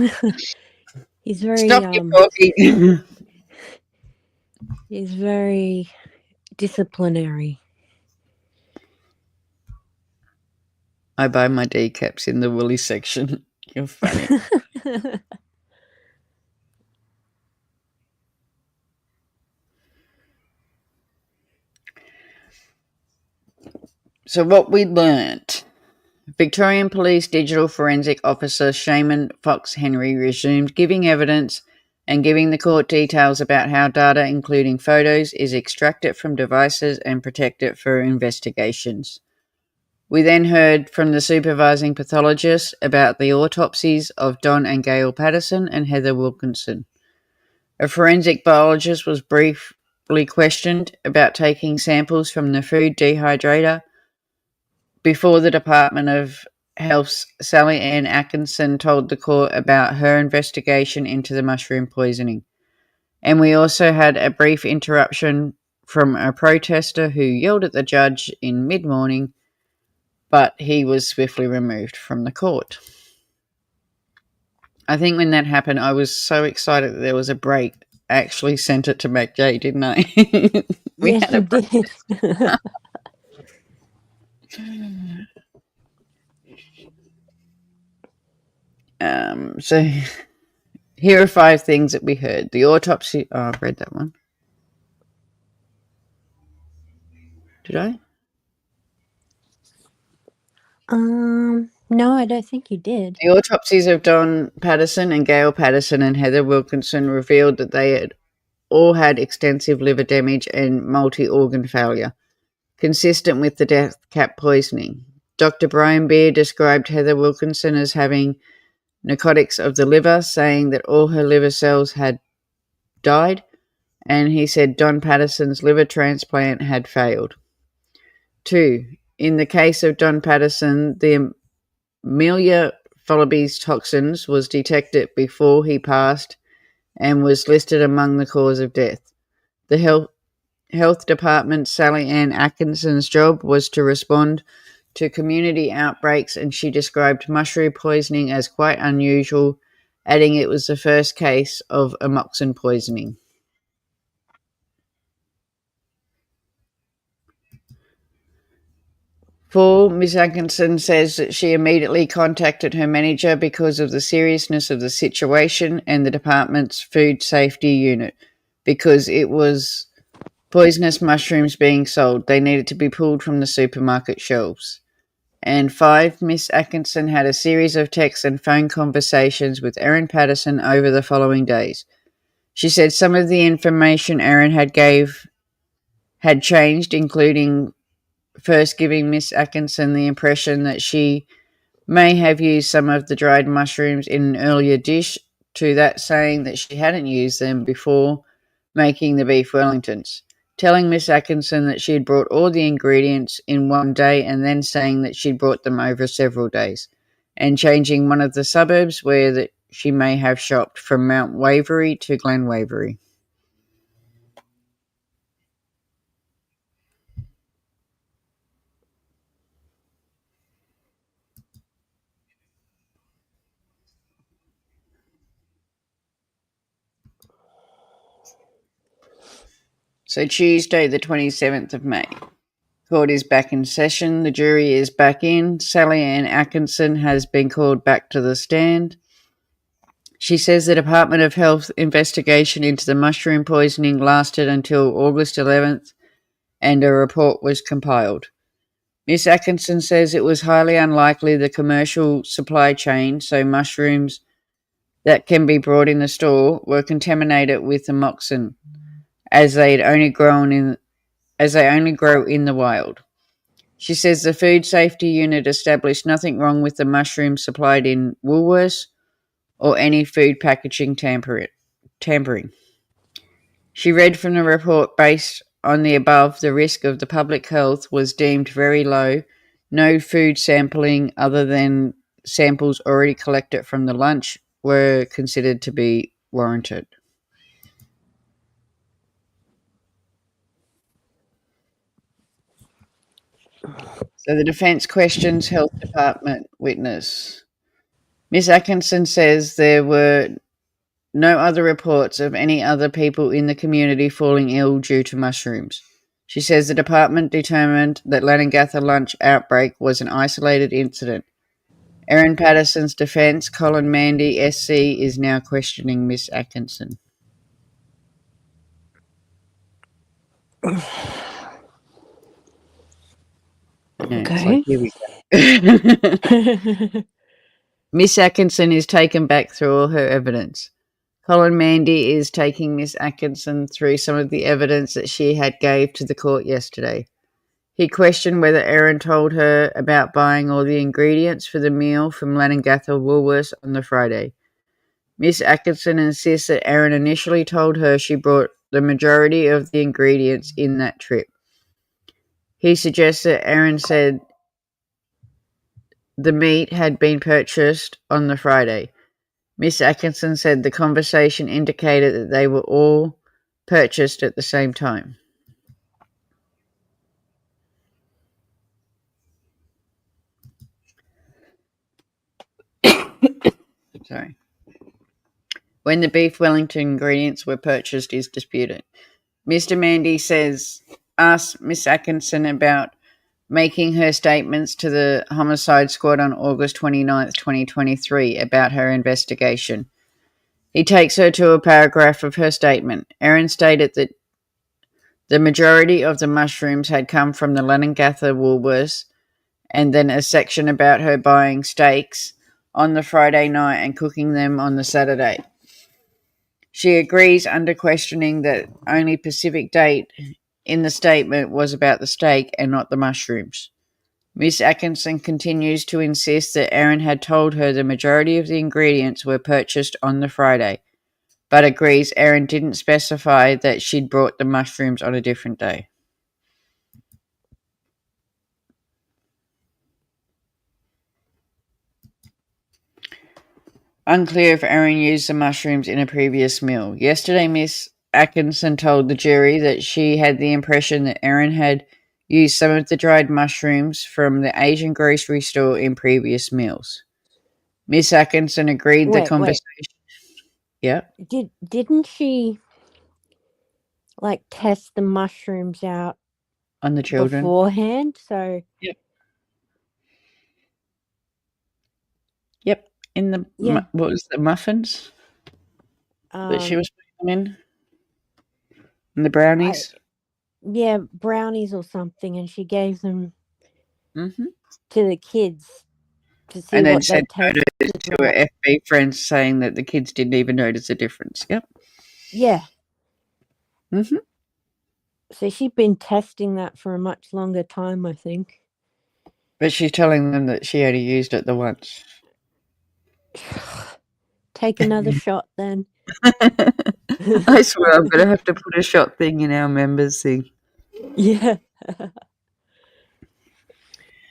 He's very Stop your talking. he's very disciplinary. I buy my decaps in the Woolly section. You're funny. So what we learnt. Victorian Police Digital Forensic Officer Shaman Fox Henry resumed giving evidence and giving the court details about how data, including photos, is extracted from devices and protected for investigations. We then heard from the supervising pathologist about the autopsies of Don and Gail Patterson and Heather Wilkinson. A forensic biologist was briefly questioned about taking samples from the food dehydrator before the Department of Health's Sally Ann Atkinson told the court about her investigation into the mushroom poisoning. And we also had a brief interruption from a protester who yelled at the judge in mid-morning, but he was swiftly removed from the court. I think when that happened, I was so excited that there was a break. I actually sent it to MacJ, didn't I? Yes, you did. So here are 5 things that we heard. The autopsy. Oh, I've read that one. Did I? No, I don't think you did. The autopsies of Don Patterson and Gail Patterson and Heather Wilkinson revealed that they had all had extensive liver damage and multi-organ failure, consistent with the death cap poisoning. Dr. Brian Beer described Heather Wilkinson as having narcotics of the liver, saying that all her liver cells had died, and he said Don Patterson's liver transplant had failed. 2. In the case of Don Patterson, the Amelia Folliby's toxins was detected before he passed and was listed among the cause of death. The Health Department's Sally Ann Atkinson's job was to respond to community outbreaks, and she described mushroom poisoning as quite unusual, adding it was the first case of amoxin poisoning. 4. Ms. Atkinson says that she immediately contacted her manager because of the seriousness of the situation and the department's food safety unit, because it was poisonous mushrooms being sold. They needed to be pulled from the supermarket shelves. And 5. Miss Atkinson had a series of text and phone conversations with Erin Patterson over the following days. She said some of the information Erin had changed, including first giving Miss Atkinson the impression that she may have used some of the dried mushrooms in an earlier dish, to that saying that she hadn't used them before making the beef Wellingtons, telling Miss Atkinson that she had brought all the ingredients in one day and then saying that she'd brought them over several days, and changing one of the suburbs where that she may have shopped from Mount Waverley to Glen Waverley. So Tuesday, the 27th of May. Court is back in session. The jury is back in. Sally Ann Atkinson has been called back to the stand. She says the Department of Health investigation into the mushroom poisoning lasted until August 11th and a report was compiled. Miss Atkinson says it was highly unlikely the commercial supply chain, so mushrooms that can be brought in the store, were contaminated with amoxin, as they only grow in the wild. She says the food safety unit established nothing wrong with the mushrooms supplied in Woolworths or any food packaging tampering. She read from the report, based on the above, the risk of the public health was deemed very low. No food sampling other than samples already collected from the lunch were considered to be warranted. So the defence questions Health Department witness. Miss Atkinson says there were no other reports of any other people in the community falling ill due to mushrooms. She says the department determined that Lanangatha lunch outbreak was an isolated incident Erin Patterson's defence, Colin Mandy, SC, is now questioning Miss Atkinson. It's like, here we go. Miss Atkinson is taken back through all her evidence. Colin Mandy is taking Miss Atkinson through some of the evidence that she had gave to the court yesterday. He questioned whether Erin told her about buying all the ingredients for the meal from Lanengatha Woolworths on the Friday. Miss Atkinson insists that Erin initially told her she brought the majority of the ingredients in that trip. He suggests that Erin said the meat had been purchased on the Friday. Miss Atkinson said the conversation indicated that they were all purchased at the same time. Sorry. When the beef Wellington ingredients were purchased is disputed. Mr. Mandy asks Miss Atkinson about making her statements to the homicide squad on August 29th, 2023 about her investigation. He takes her to a paragraph of her statement. Erin stated that the majority of the mushrooms had come from the Lanengatha Woolworths, and then a section about her buying steaks on the Friday night and cooking them on the Saturday. She agrees under questioning that only specific date in the statement was about the steak and not the mushrooms. Miss Atkinson continues to insist that Erin had told her the majority of the ingredients were purchased on the Friday, but agrees Erin didn't specify that she'd brought the mushrooms on a different day. Unclear if Erin used the mushrooms in a previous meal. Yesterday, Miss Atkinson told the jury that she had the impression that Erin had used some of the dried mushrooms from the Asian grocery store in previous meals. Miss Atkinson agreed the conversation. Yeah. Didn't she like test the mushrooms out On the children beforehand? So Yep. In the what was the muffins that she was putting them in? And the brownies? Brownies or something, and she gave them Mm-hmm. to the kids to see And then what they sent tasted photos to her FB friends saying that the kids didn't even notice the difference. Yep. Yeah. Mm-hmm. So she'd been testing that for a much longer time, I think. But she's telling them that she only used it the once. Take another shot then. I swear I'm going to have to put a shot thing in our members thing. Yeah.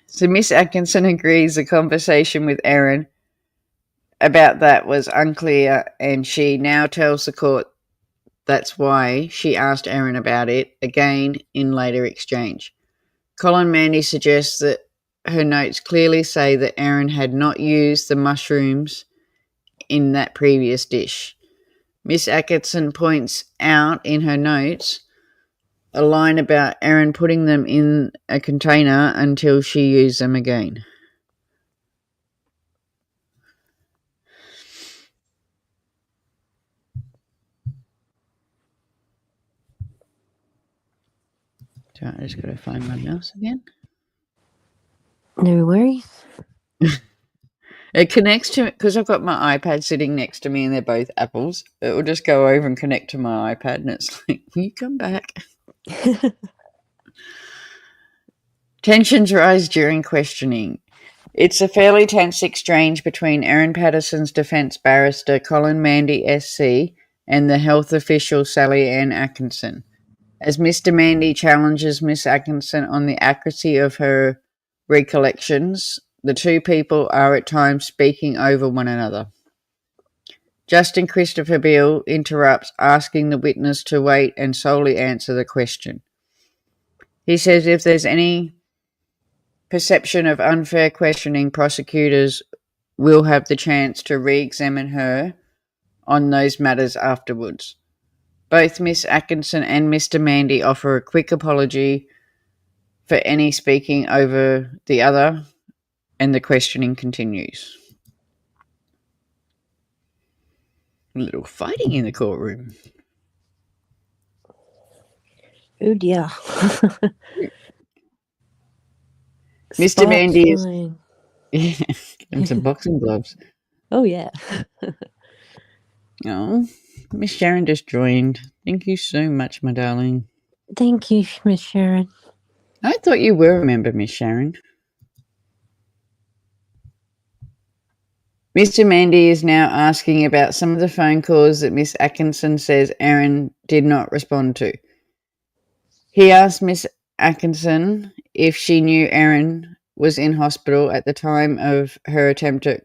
So Miss Atkinson agrees the conversation with Erin about that was unclear, and she now tells the court that's why she asked Erin about it again in later exchange. Colin Mandy suggests that her notes clearly say that Erin had not used the mushrooms in that previous dish. Miss Atkinson points out in her notes a line about Erin putting them in a container until she used them again. So I just got to find my mouse again. No worries. It connects to, because I've got my iPad sitting next to me and they're both Apples, it will just go over and connect to my iPad and it's like, can you come back? Tensions rise during questioning. It's a fairly tense exchange between Erin Patterson's defence barrister Colin Mandy SC and the health official Sally Ann Atkinson. As Mr. Mandy challenges Miss Atkinson on the accuracy of her recollections, the two people are at times speaking over one another. Justin Christopher Beale interrupts, asking the witness to wait and solely answer the question. He says if there's any perception of unfair questioning, prosecutors will have the chance to re-examine her on those matters afterwards. Both Miss Atkinson and Mr. Mandy offer a quick apology for any speaking over the other and the questioning continues. A little fighting in the courtroom. Oh dear. Mr. Sparks Mandy is flying. and some boxing gloves. Oh yeah. Oh, Miss Sharon just joined. Thank you so much, my darling. Thank you, Miss Sharon. I thought you were a member, Miss Sharon. Mr. Mandy is now asking about some of the phone calls that Miss Atkinson says Erin did not respond to. He asked Miss Atkinson if she knew Erin was in hospital at the time of her attempt at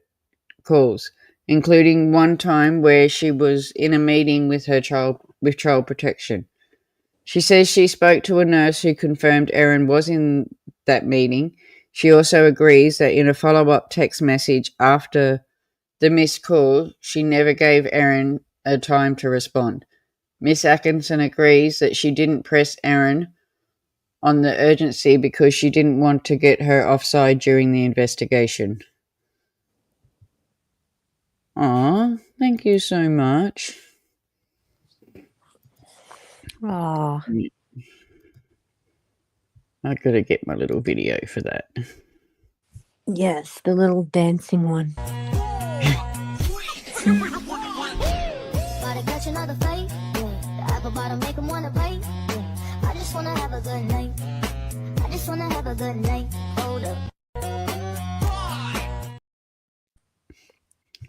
calls, including one time where she was in a meeting with her child protection. She says she spoke to a nurse who confirmed Erin was in that meeting. She also agrees that in a follow-up text message after the missed call, she never gave Erin a time to respond. Miss Atkinson agrees that she didn't press Erin on the urgency because she didn't want to get her offside during the investigation. Aw, thank you so much. Oh, I gotta get my little video for that. yes, the little dancing one. Gotta catch another fight, yeah. The apple bottom make 'em wanna bite, yeah. I just wanna have a good night. I just wanna have a good night. Hold up.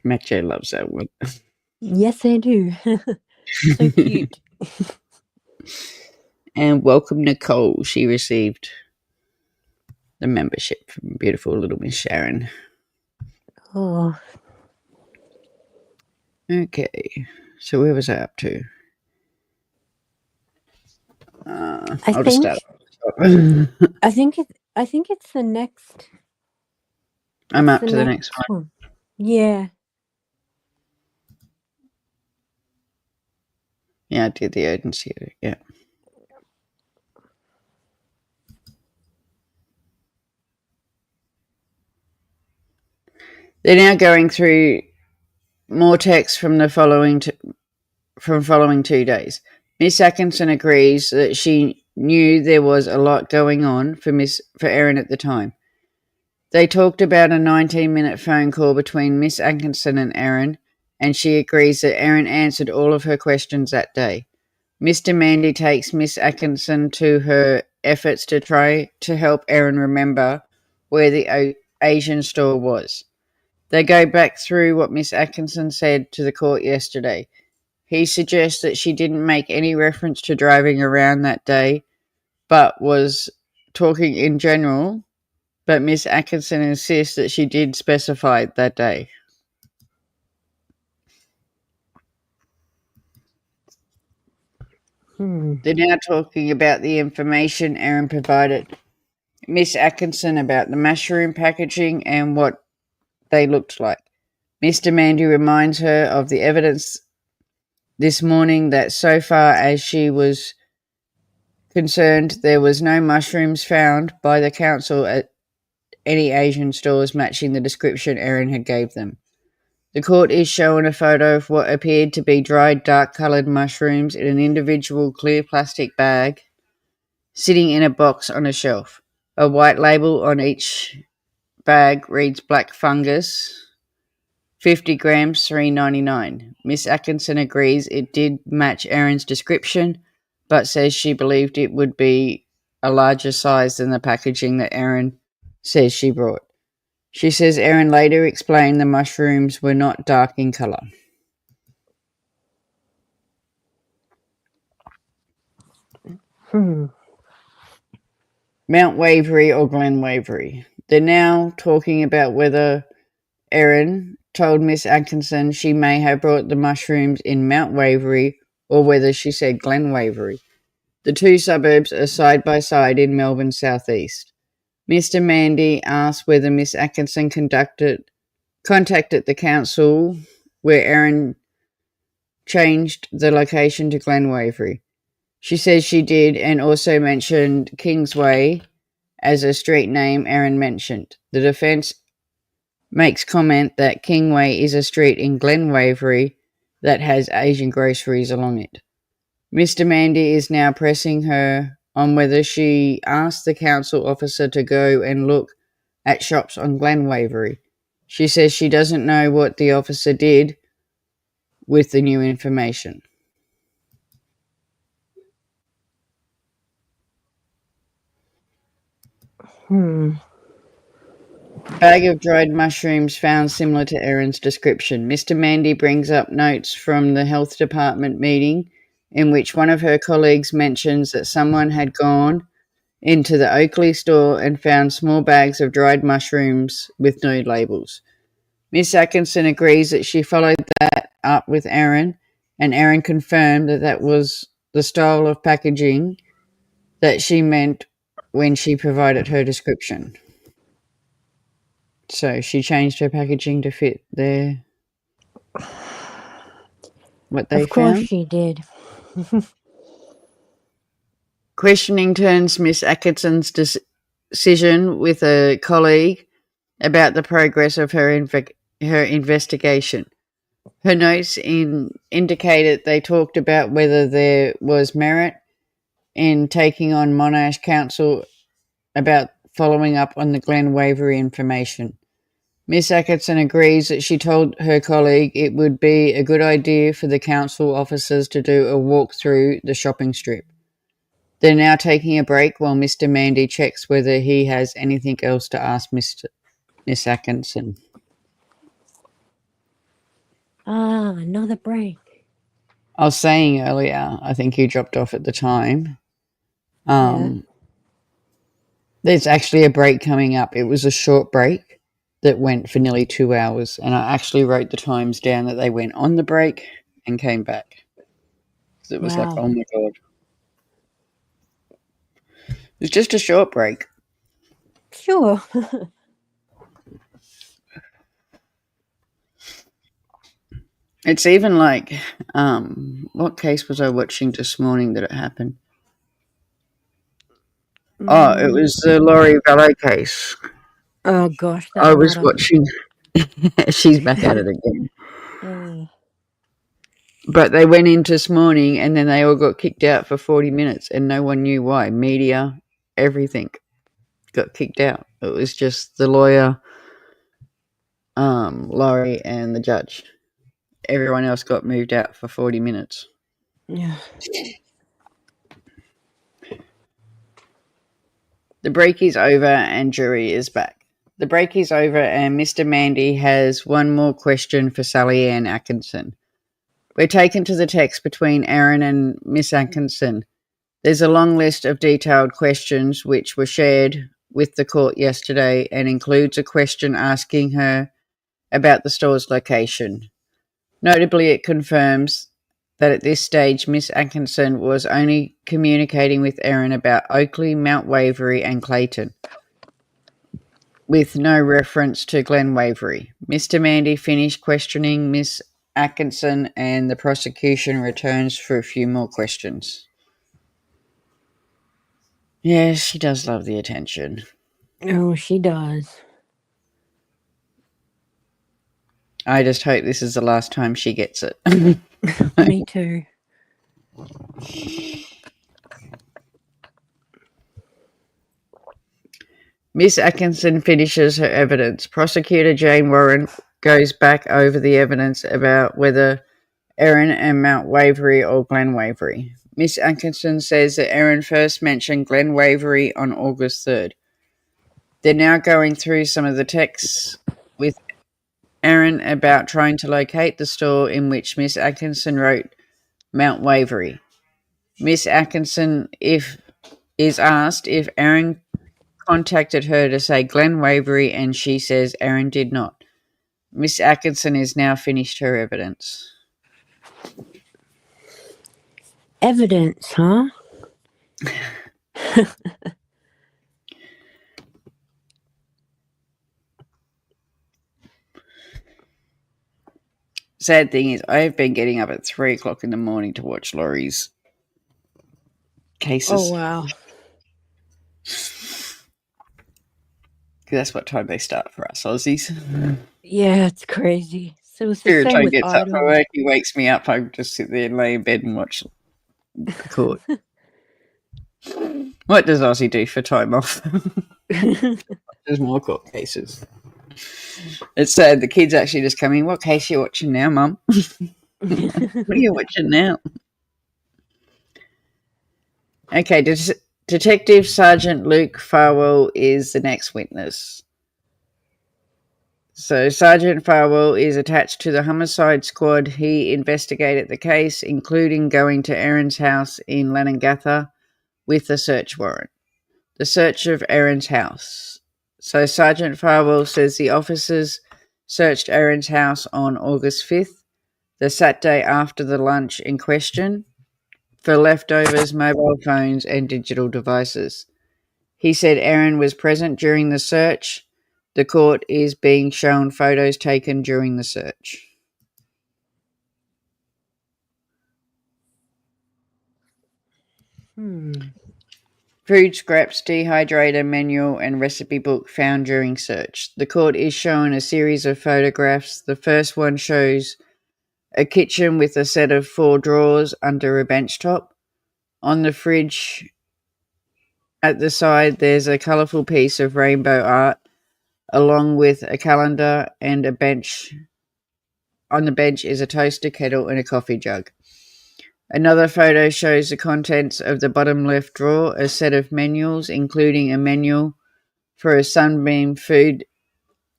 Matt J loves that one. Yes, I do. So cute. And welcome Nicole. She received the membership from beautiful little Miss Sharon. Oh, Okay, so where was I up to? I I'll just think start. I think it's the next. I'm it's up to the next one. Yeah. Yeah, I did the urgency. Yeah. They're now going through more text from the following 2 days. Miss Atkinson agrees that she knew there was a lot going on for Erin at the time. They talked about a 19-minute phone call between Miss Atkinson and Erin, and she agrees that Erin answered all of her questions that day. Mr. Mandy takes Miss Atkinson to her efforts to try to help Erin remember where the Asian store was. They go back through what Miss Atkinson said to the court yesterday. He suggests that she didn't make any reference to driving around that day, but was talking in general, but Miss Atkinson insists that she did specify that day. They're now talking about the information Erin provided Miss Atkinson about the mushroom packaging and what they looked like. Mr. Mandy reminds her of the evidence this morning that so far as she was concerned, there was no mushrooms found by the council at any Asian stores matching the description Erin had gave them. The court is shown a photo of what appeared to be dried dark-coloured mushrooms in an individual clear plastic bag sitting in a box on a shelf. A white label on each bag reads black fungus, 50 grams, $3.99. Miss Atkinson agrees it did match Erin's description, but says she believed it would be a larger size than the packaging that Erin says she brought. She says Erin later explained the mushrooms were not dark in colour. Mount Waverey or Glen Waverey. They're now talking about whether Erin told Miss Atkinson she may have brought the mushrooms in Mount Waverey or whether she said Glen Waverey. The two suburbs are side by side in Melbourne's southeast. Mr. Mandy asked whether Miss Atkinson contacted the council where Erin changed the location to Glen Waverey. She says she did and also mentioned Kingsway as a street name Erin mentioned. The defence makes comment that Kingway is a street in Glen Waverley that has Asian groceries along it. Mr. Mandy is now pressing her on whether she asked the council officer to go and look at shops on Glen Waverley. She says she doesn't know what the officer did with the new information. Bag of dried mushrooms found similar to Erin's description. Mr. Mandy brings up notes from the health department meeting in which one of her colleagues mentions that someone had gone into the Oakley store and found small bags of dried mushrooms with no labels. Miss Atkinson agrees that she followed that up with Erin, and Erin confirmed that that was the style of packaging that she meant when she provided her description. So she changed her packaging to fit what they Of course found. she did. Questioning turns Miss Atkinson's decision with a colleague about the progress of her investigation. Her notes indicated they talked about whether there was merit in taking on Monash Council about following up on the Glen Waverley information. Miss Atkinson agrees that she told her colleague it would be a good idea for the council officers to do a walk through the shopping strip. They're now taking a break while Mr. Mandy checks whether he has anything else to ask Miss Atkinson. Another break. I was saying earlier, I think you dropped off at the time. There's actually a break coming up. It was a short break that went for nearly 2 hours, and I actually wrote the times down that they went on the break and came back. So it was like, oh my God. It was just a short break. Sure. It's even like, what case was I watching this morning that it happened? Oh, it was the Laurie Vallow case. Oh gosh, that I was matter. watching. She's back at it again. But they went in this morning and then they all got kicked out for 40 minutes and no one knew why. Media, everything got kicked out. It was just the lawyer, Laurie, and the judge. Everyone else got moved out for 40 minutes. Yeah. The break is over and jury is back. The break is over and Mr. Mandy has one more question for Sally Ann Atkinson. We're taken to the text between Erin and Miss Atkinson. There's a long list of detailed questions which were shared with the court yesterday and includes a question asking her about the store's location. Notably, it confirms that at this stage Miss Atkinson was only communicating with Erin about Oakley, Mount Waverley and Clayton, with no reference to Glen Waverley. Mr. Mandy finished questioning Miss Atkinson and the prosecution returns for a few more questions. Yes, she does love the attention. Oh, she does. I just hope this is the last time she gets it. Me too. Miss Atkinson finishes her evidence. Prosecutor Jane Warren goes back over the evidence about whether Erin and Mount Waverley or Glen Waverley. Miss Atkinson says that Erin first mentioned Glen Waverley on August 3rd. They're now going through some of the texts with Erin about trying to locate the store in which Miss Atkinson wrote Mount Waverley. Miss Atkinson is asked if Erin contacted her to say Glen Waverley and she says Erin did not. Miss Atkinson has now finished her evidence. Evidence, huh? Sad thing is, I've been getting up at 3 o'clock in the morning to watch Laurie's cases. Oh, wow. That's what time they start for us Aussies. Yeah, it's crazy. So it's the Spirit same time with gets up for Ireland. work, he wakes me up, I just sit there and lay in bed and watch the court. What does Aussie do for time off? There's more court cases. It's sad. The kids actually just come in. What case are you watching now, Mum? What are you watching now? Okay, Detective Sergeant Luke Farwell is the next witness. So Sergeant Farwell is attached to the homicide squad. He investigated the case, including going to Erin's house in Lanangatha with a search warrant. The search of Erin's house. So Sergeant Farwell says the officers searched Erin's house on August 5th, the Saturday after the lunch in question, for leftovers, mobile phones, and digital devices. He said Erin was present during the search. The court is being shown photos taken during the search. Food scraps, dehydrator manual, and recipe book found during search. The court is shown a series of photographs. The first one shows a kitchen with a set of 4 drawers under a bench top. On the fridge at the side, there's a colourful piece of rainbow art, along with a calendar and a bench. On the bench is a toaster kettle and a coffee jug. Another photo shows the contents of the bottom left drawer, a set of manuals, including a manual for a Sunbeam Food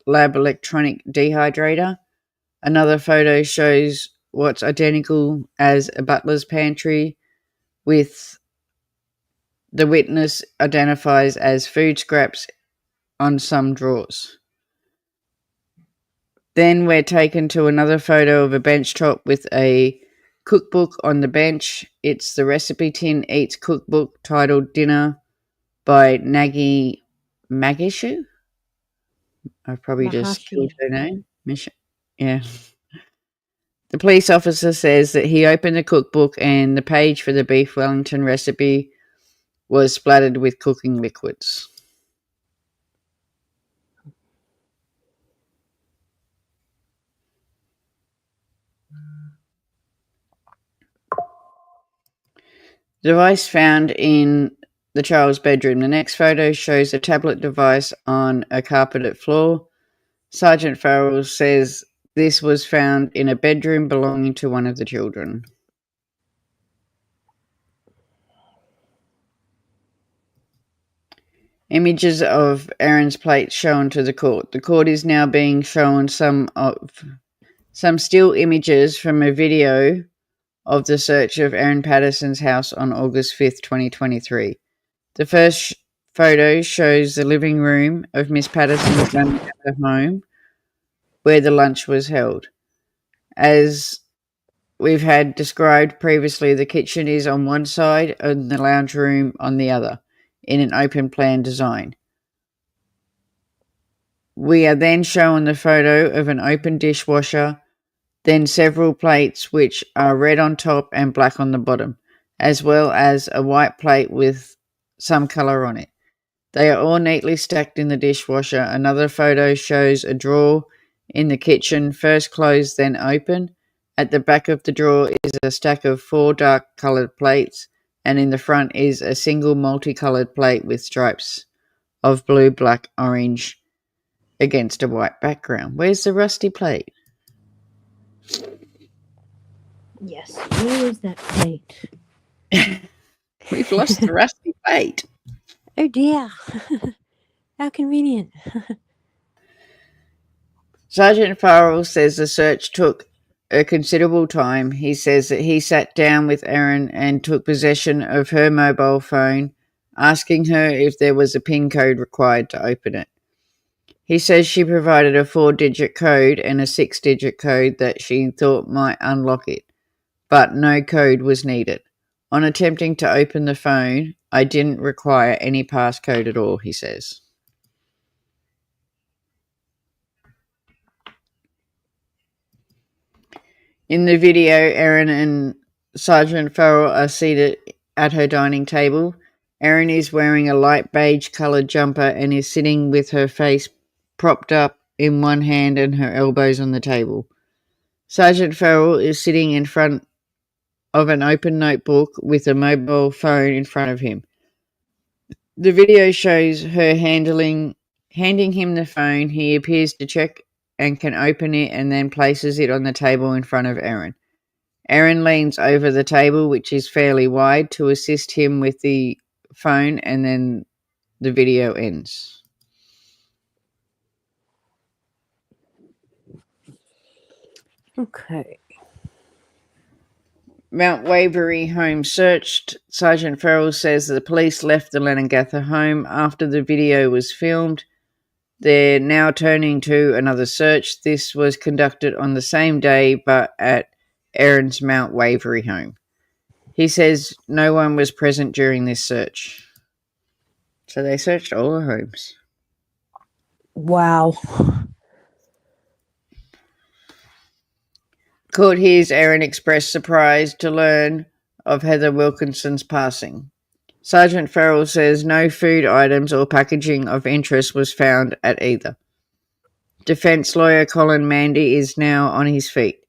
Lab electronic dehydrator. Another photo shows what's identical as a butler's pantry, with the witness identifies as food scraps on some drawers. Then we're taken to another photo of a bench top with a cookbook on the bench. It's the Recipe Tin Eats cookbook titled Dinner by Nagi Magishu. I've probably just killed her name. Yeah. The police officer says that he opened the cookbook and the page for the beef Wellington recipe was splattered with cooking liquids. Device found in the child's bedroom. The next photo shows a tablet device on a carpeted floor. Sergeant Farrell says this was found in a bedroom belonging to one of the children. Images of Erin's plate shown to the court. The court is now being shown some still images from a video of the search of Erin Patterson's house on August 5th, 2023. The first photo shows the living room of Miss Patterson's home where the lunch was held. As we've had described previously, the kitchen is on one side and the lounge room on the other in an open plan design. We are then shown the photo of an open dishwasher, then several plates which are red on top and black on the bottom, as well as a white plate with some colour on it. They are all neatly stacked in the dishwasher. Another photo shows a drawer in the kitchen, first closed then open. At the back of the drawer is a stack of 4 dark coloured plates, and in the front is a single multicoloured plate with stripes of blue, black, orange against a white background. Where's the rusty plate? Yes, where is that plate? We've lost the rusty plate. Oh dear. How convenient. Sergeant Farrell says the search took a considerable time. He says that he sat down with Erin and took possession of her mobile phone, asking her if there was a PIN code required to open it. He says she provided a 4-digit code and a 6-digit code that she thought might unlock it, but no code was needed. On attempting to open the phone, I didn't require any passcode at all, he says. In the video, Erin and Sergeant Farrell are seated at her dining table. Erin is wearing a light beige coloured jumper and is sitting with her face propped up in one hand and her elbows on the table. Sergeant Farrell is sitting in front of an open notebook with a mobile phone in front of him. The video shows her handing him the phone. He appears to check and can open it and then places it on the table in front of Erin. Erin leans over the table, which is fairly wide, to assist him with the phone, and then the video ends. Okay. Mount Waverey home searched. Sergeant Farrell says the police left the Leongatha home after the video was filmed. They're now turning to another search. This was conducted on the same day, but at Erin's Mount Waverey home. He says no one was present during this search. So they searched all the homes. Wow. Court hears Erin express surprise to learn of Heather Wilkinson's passing. Sergeant Farrell says no food items or packaging of interest was found at either. Defence lawyer Colin Mandy is now on his feet.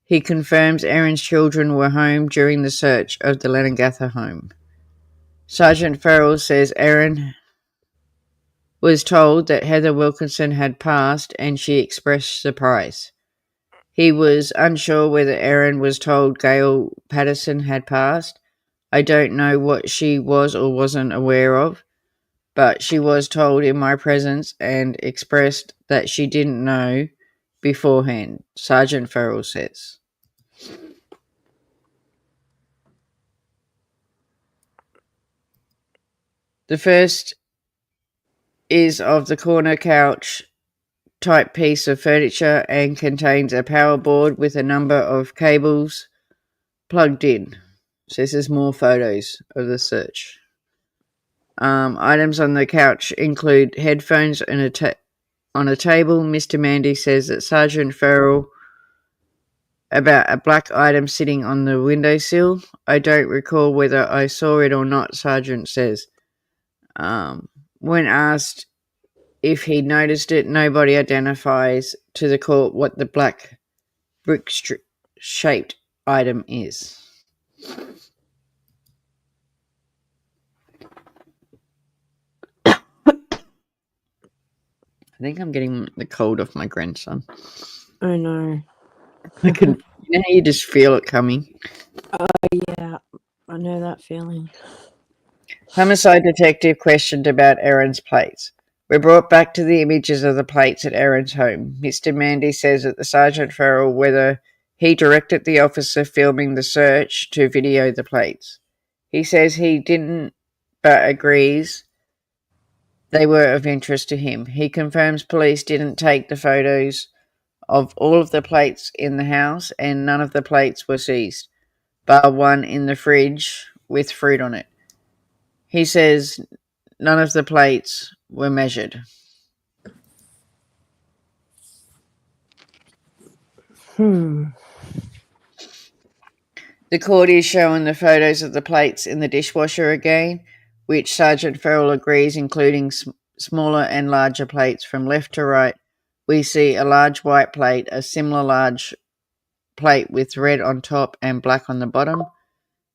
He confirms Erin's children were home during the search of the Leongatha home. Sergeant Farrell says Erin was told that Heather Wilkinson had passed and she expressed surprise. He was unsure whether Erin was told Gail Patterson had passed. I don't know what she was or wasn't aware of, but she was told in my presence and expressed that she didn't know beforehand, Sergeant Farrell says. The first is of the corner couch type piece of furniture and contains a power board with a number of cables plugged in. So this is more photos of the search. Items on the couch include headphones and on a table. Mr. Mandy says that Sergeant Farrell about a black item sitting on the windowsill. I don't recall whether I saw it or not, Sergeant says. When asked if he noticed it, nobody identifies to the court what the black brick-shaped item is. I think I'm getting the cold off my grandson. I know. You know how you just feel it coming? Yeah, I know that feeling. Homicide detective questioned about Erin's plates. We're brought back to the images of the plates at Erin's home. Mr. Mandy says that the Sergeant Farrell whether he directed the officer filming the search to video the plates. He says he didn't, but agrees they were of interest to him. He confirms police didn't take the photos of all of the plates in the house and none of the plates were seized, bar one in the fridge with fruit on it. He says none of the plates were measured. The court is showing the photos of the plates in the dishwasher again, which Sergeant Farrell agrees, including smaller and larger plates from left to right. We see a large white plate, a similar large plate with red on top and black on the bottom,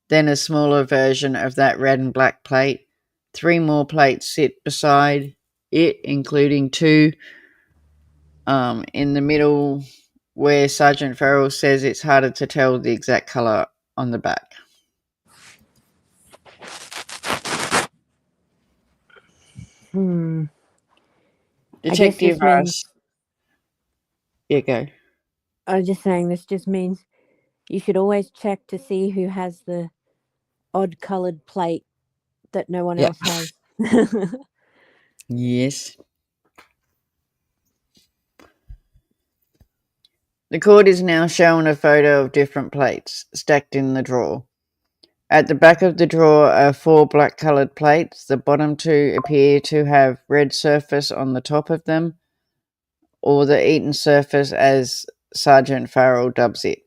then a smaller version of that red and black plate. 3 more plates sit beside it, including 2 in the middle where Sergeant Farrell says it's harder to tell the exact colour on the back. Detective asks... Yeah, go. I was just saying, this just means you should always check to see who has the odd coloured plate that no one else has. Yes. The court is now showing a photo of different plates stacked in the drawer. At the back of the drawer are 4 black coloured plates. The bottom 2 appear to have red surface on the top of them, or the eaten surface as Sergeant Farrell dubs it.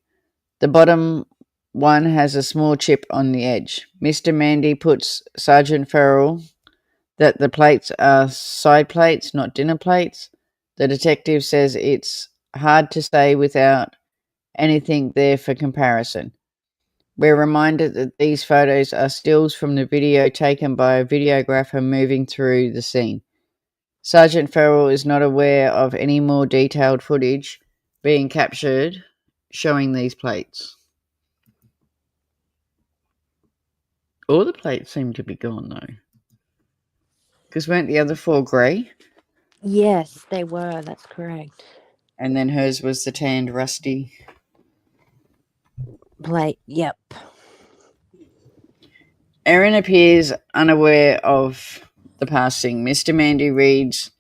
The bottom one has a small chip on the edge. Mr. Mandy puts Sergeant Farrell that the plates are side plates, not dinner plates. The detective says it's hard to say without anything there for comparison. We're reminded that these photos are stills from the video taken by a videographer moving through the scene. Sergeant Farrell is not aware of any more detailed footage being captured showing these plates. All the plates seem to be gone though. Because weren't the other four grey? Yes, they were. That's correct. And then hers was the tanned rusty. Plate. Yep. Erin appears unaware of the passing. Mr. Mandy reads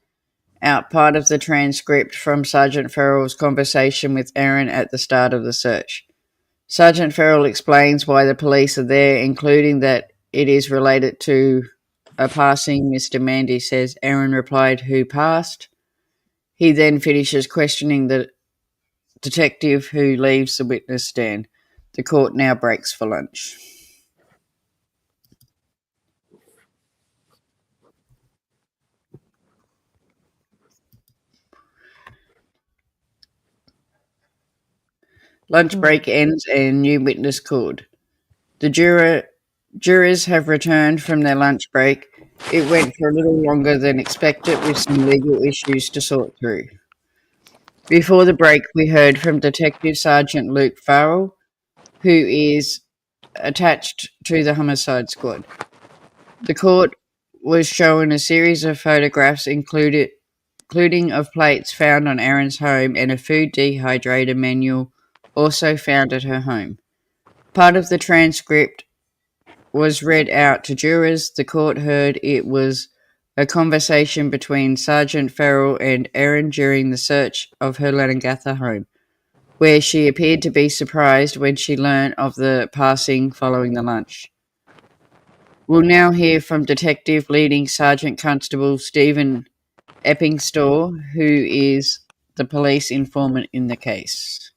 out part of the transcript from Sergeant Farrell's conversation with Erin at the start of the search. Sergeant Farrell explains why the police are there, including that it is related to a passing. Mr. Mandy says Erin replied, "Who passed?" He then finishes questioning the detective, who leaves the witness stand. The court now breaks for lunch. Lunch break ends and new witness called. The jurors have returned from their lunch break. It went for a little longer than expected with some legal issues to sort through. Before the break, we heard from Detective Sergeant Luke Farrell, who is attached to the homicide squad. The court was shown a series of photographs including of plates found on Erin's home and a food dehydrator manual also found at her home. Part of the transcript was read out to jurors. The court heard it was a conversation between Sergeant Farrell and Erin during the search of her Leongatha home, where she appeared to be surprised when she learnt of the passing following the lunch. We'll now hear from Detective Leading Sergeant Constable Stephen Eppingstore, who is the police informant in the case.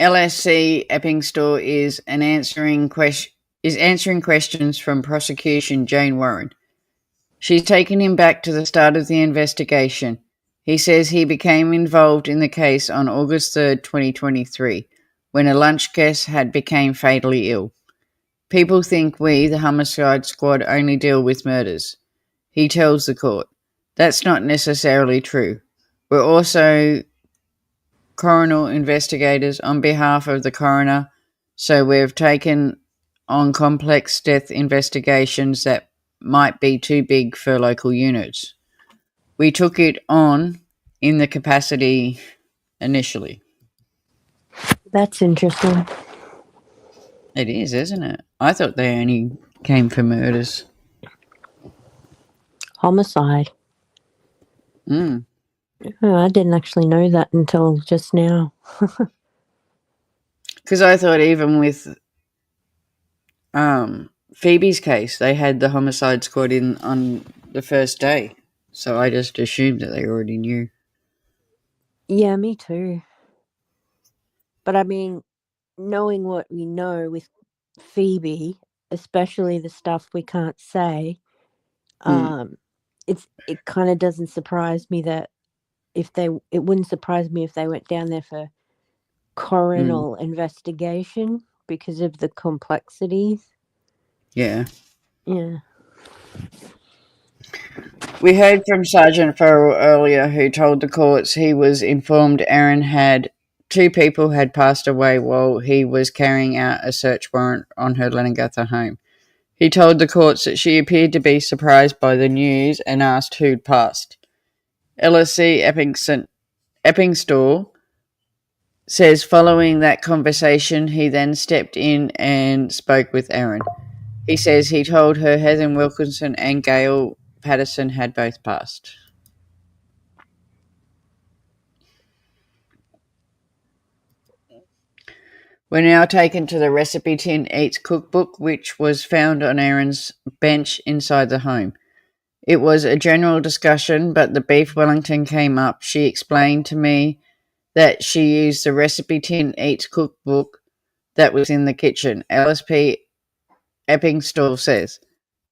LSC Eppingstore is answering questions from prosecution Jane Warren. She's taken him back to the start of the investigation. He says he became involved in the case on August 3rd, 2023, when a lunch guest had become fatally ill. People think we, the homicide squad, only deal with murders. He tells the court. That's not necessarily true. We're also coroner investigators on behalf of the coroner, so we've taken on complex death investigations that might be too big for local units. We took it on in the capacity initially. That's interesting. It is, isn't it? I thought they only came for murders. Homicide. Mm. Oh, I didn't actually know that until just now. Because I thought even with Phoebe's case, they had the homicide squad in on the first day. So I just assumed that they already knew. Yeah, me too. But I mean, knowing what we know with Phoebe, especially the stuff we can't say, it kind of doesn't surprise me that it wouldn't surprise me if they went down there for coronal investigation because of the complexities. Yeah. Yeah. We heard from Sergeant Farrell earlier, who told the courts he was informed Erin had two people had passed away while he was carrying out a search warrant on her Leongatha home. He told the courts that she appeared to be surprised by the news and asked who'd passed. LSC Eppingstore says following that conversation, he then stepped in and spoke with Erin. He says he told her Heather Wilkinson and Gail Patterson had both passed. We're now taken to the Recipe Tin Eats cookbook, which was found on Erin's bench inside the home. It was a general discussion, but the beef Wellington came up. She explained to me that she used the recipe tin eats cookbook that was in the kitchen. LSP Eppingstall says,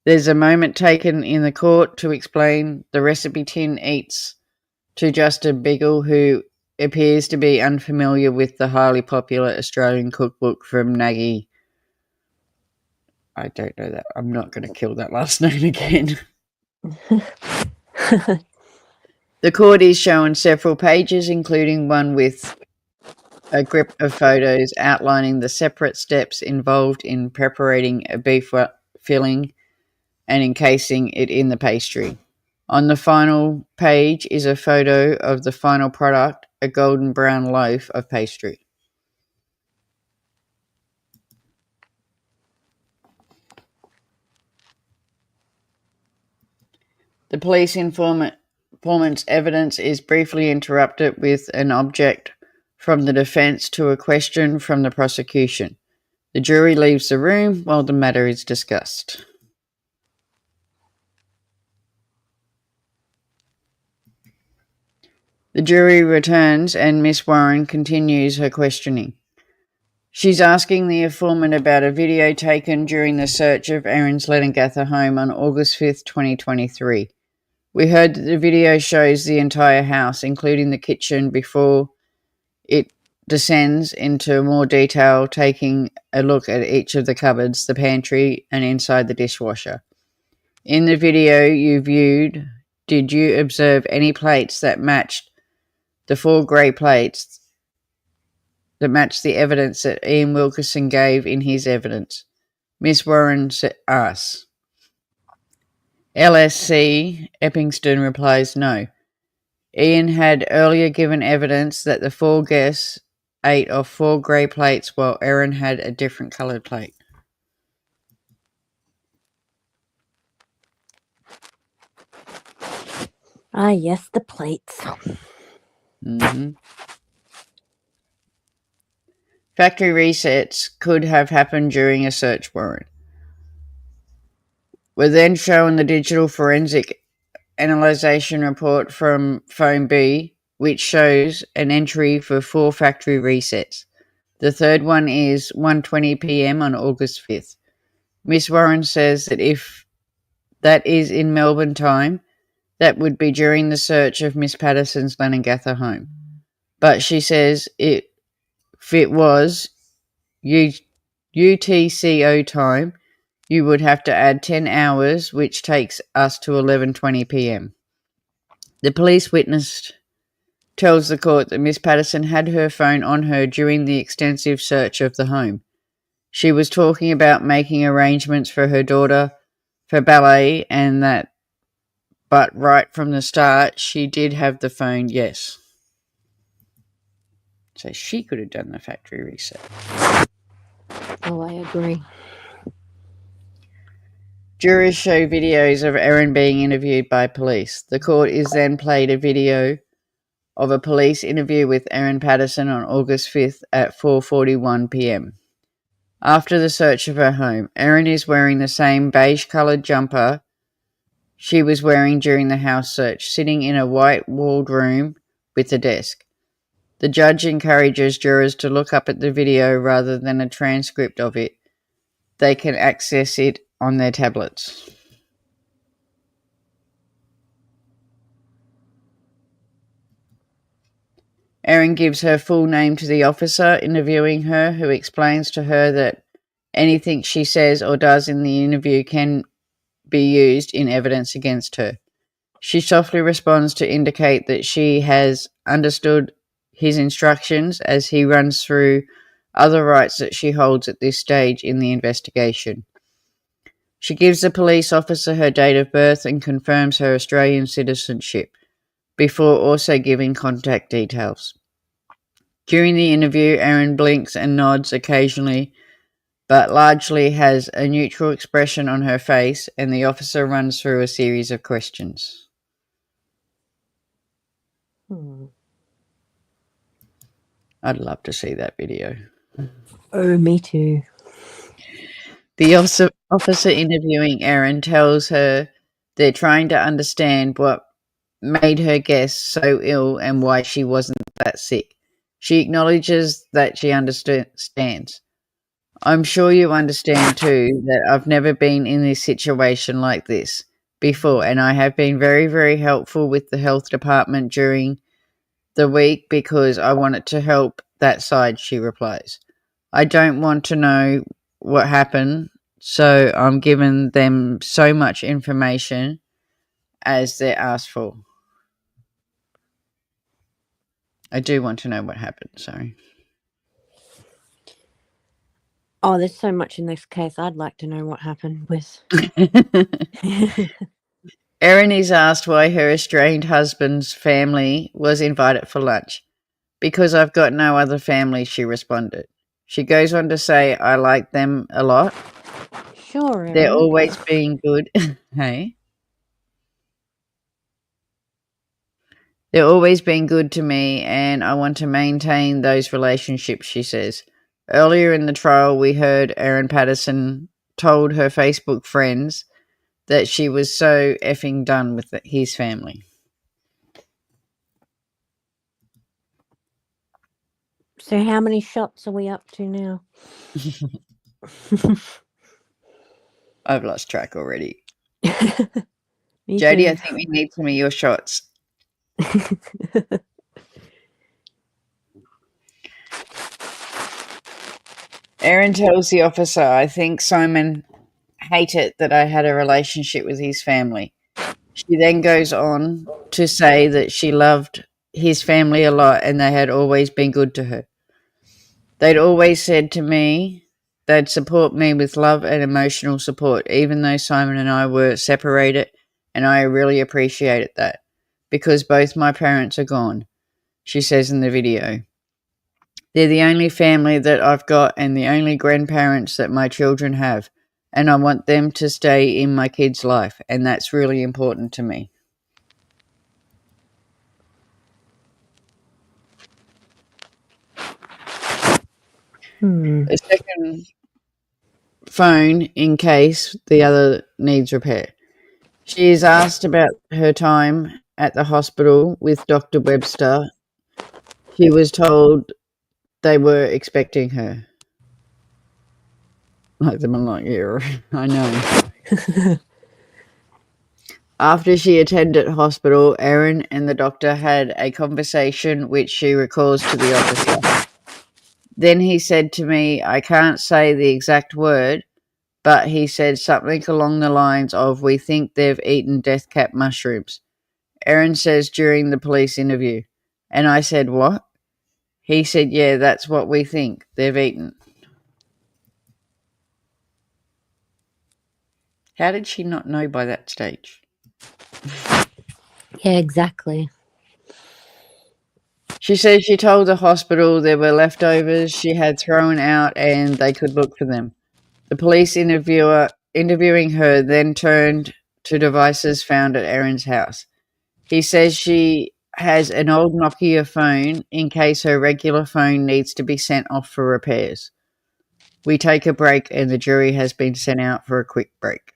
there's a moment taken in the court to explain the recipe tin eats to Justin Biggle, who appears to be unfamiliar with the highly popular Australian cookbook from Nagy. I don't know that. I'm not going to kill that last name again. The court is shown several pages, including one with a grip of photos outlining the separate steps involved in preparing a beef filling and encasing it in the pastry. On the final page is a photo of the final product, a golden brown loaf of pastry. The police informant's evidence is briefly interrupted with an object from the defence to a question from the prosecution. The jury leaves the room while the matter is discussed. The jury returns and Miss Warren continues her questioning. She's asking the informant about a video taken during the search of Erin's Leningatha home on August 5th, 2023. We heard that the video shows the entire house, including the kitchen, before it descends into more detail, taking a look at each of the cupboards, the pantry, and inside the dishwasher. In the video you viewed, did you observe any plates that matched the 4 grey plates that matched the evidence that Ian Wilkerson gave in his evidence? Miss Warren asks. LSC Eppingston replies no. Ian had earlier given evidence that the 4 guests ate off 4 grey plates while Erin had a different coloured plate. Ah, yes, the plates. Mm-hmm. Factory resets could have happened during a search warrant. We're then shown the digital forensic analyzation report from Phone B, which shows an entry for 4 factory resets. The third one is 1:20 p.m. on August 5th. Miss Warren says that if that is in Melbourne time, that would be during the search of Miss Patterson's Leningatha home. But she says if it was UTCO time, you would have to add 10 hours, which takes us to 11:20 p.m. The police witness tells the court that Miss Patterson had her phone on her during the extensive search of the home. She was talking about making arrangements for her daughter for ballet and that, but right from the start, she did have the phone, yes. So she could have done the factory reset. Oh, I agree. Jurors show videos of Erin being interviewed by police. The court is then played a video of a police interview with Erin Patterson on August 5th at 4:41 p.m. After the search of her home, Erin is wearing the same beige-coloured jumper she was wearing during the house search, sitting in a white-walled room with a desk. The judge encourages jurors to look up at the video rather than a transcript of it. They can access it on their tablets. Erin gives her full name to the officer interviewing her, who explains to her that anything she says or does in the interview can be used in evidence against her. She softly responds to indicate that she has understood his instructions as he runs through other rights that she holds at this stage in the investigation. She gives the police officer her date of birth and confirms her Australian citizenship, before also giving contact details. During the interview, Erin blinks and nods occasionally, but largely has a neutral expression on her face, and the officer runs through a series of questions. I'd love to see that video. Oh, me too. The officer interviewing Erin tells her They're trying to understand what made her guest so ill and why she wasn't that sick. She acknowledges that she understands. I'm sure you understand too that I've never been in this situation like this before, and I have been very, very helpful with the health department during the week because I wanted to help that side, she replies. I don't want to know what happened, so I'm giving them so much information as they're asked for. I do want to know what happened, sorry. Oh, there's so much in this case. I'd like to know what happened with. Erin is asked why her estranged husband's family was invited for lunch. Because I've got no other family, she responded. She goes on to say, I like them a lot. Sure, They're Erin. always being good. Hey? They're always been good to me, and I want to maintain those relationships, she says. Earlier in the trial, we heard Erin Patterson told her Facebook friends that she was so effing done with his family. So how many shots are we up to now? I've lost track already. Me Jodie, too. I think we need some of your shots. Erin tells the officer, I think Simon hated that I had a relationship with his family. She then goes on to say that she loved his family a lot and they had always been good to her. They'd always said to me they'd support me with love and emotional support, even though Simon and I were separated, and I really appreciated that because both my parents are gone, she says in the video. They're the only family that I've got and the only grandparents that my children have, and I want them to stay in my kids' life, and that's really important to me. A second phone in case the other needs repair. She is asked about her time at the hospital with Dr. Webster. She was told they were expecting her. Like them, I'm like, yeah, I know. After she attended hospital, Erin and the doctor had a conversation which she recalls to the officer. Then he said to me, I can't say the exact word, but he said something along the lines of, we think they've eaten death cap mushrooms. Erin says during the police interview. And I said, what? He said, yeah, that's what we think. They've eaten. How did she not know by that stage? Yeah, exactly. She says she told the hospital there were leftovers she had thrown out and they could look for them. The police interviewing her then turned to devices found at Erin's house. He says she has an old Nokia phone in case her regular phone needs to be sent off for repairs. We take a break and the jury has been sent out for a quick break.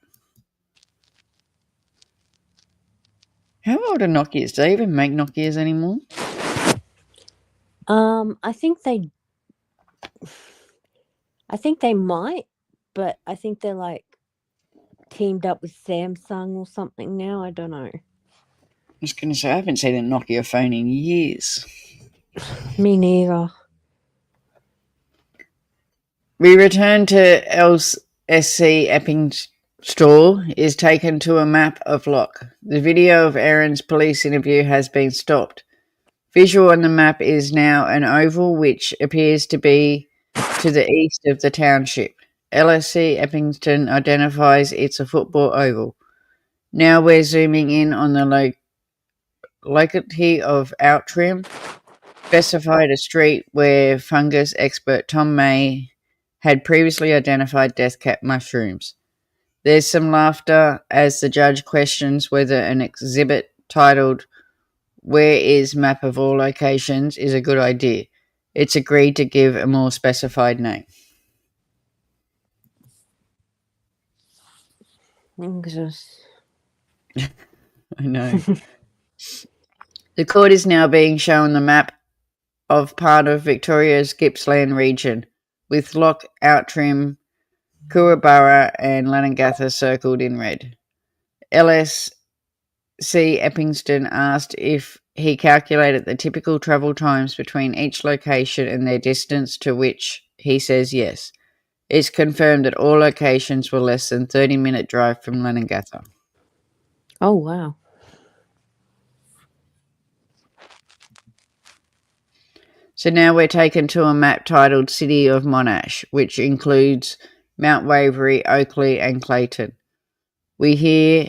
How old are Nokias? Do they even make Nokias anymore? I think they might, but I think they're like teamed up with Samsung or something now. I don't know. I was going to say, I haven't seen a Nokia phone in years. Me neither. We return to LSC Epping's store is taken to a map of Lock. The video of Erin's police interview has been stopped. Visual on the map is now an oval which appears to be to the east of the township. LSC Eppington identifies it's a football oval. Now we're zooming in on the locality of Outram, specified a street where fungus expert Tom May had previously identified death cap mushrooms. There's some laughter as the judge questions whether an exhibit titled Where is Map of All Locations is a good idea. It's agreed to give a more specified name. Jesus. I know. The court is now being shown the map of part of Victoria's Gippsland region, with Loch Outram, Kooraburra and Leongatha circled in red. LSC Eppingston asked if he calculated the typical travel times between each location and their distance, to which he says yes. It's confirmed that all locations were less than 30-minute drive from Leongatha. Oh, wow. So now we're taken to a map titled City of Monash, which includes Mount Waverley, Oakley and Clayton. We hear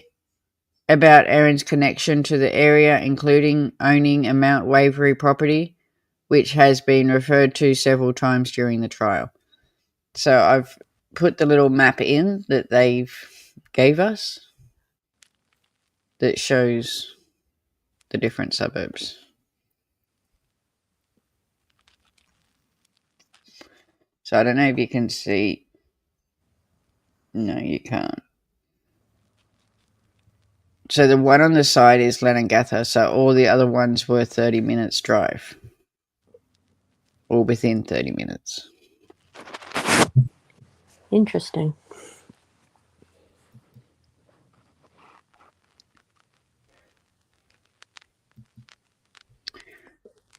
about Erin's connection to the area, including owning a Mount Waverley property, which has been referred to several times during the trial. So I've put the little map in that they've gave us that shows the different suburbs. So I don't know if you can see. No, you can't. So the one on the side is Leongatha, so all the other ones were 30 minutes drive. Or within 30 minutes. Interesting.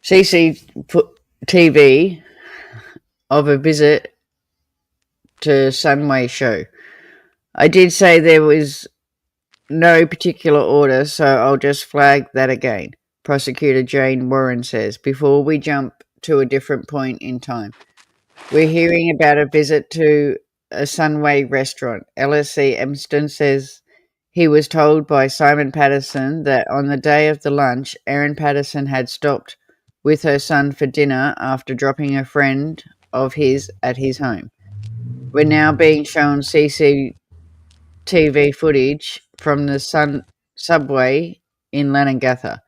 CCTV of a visit to Sunway show. I did say there was no particular order, so I'll just flag that again. Prosecutor Jane Warren says, before we jump to a different point in time. We're hearing about a visit to a Sunway restaurant. LSC Emston says he was told by Simon Patterson that on the day of the lunch, Erin Patterson had stopped with her son for dinner after dropping a friend of his at his home. We're now being shown CCTV footage from the subway in Leongatha.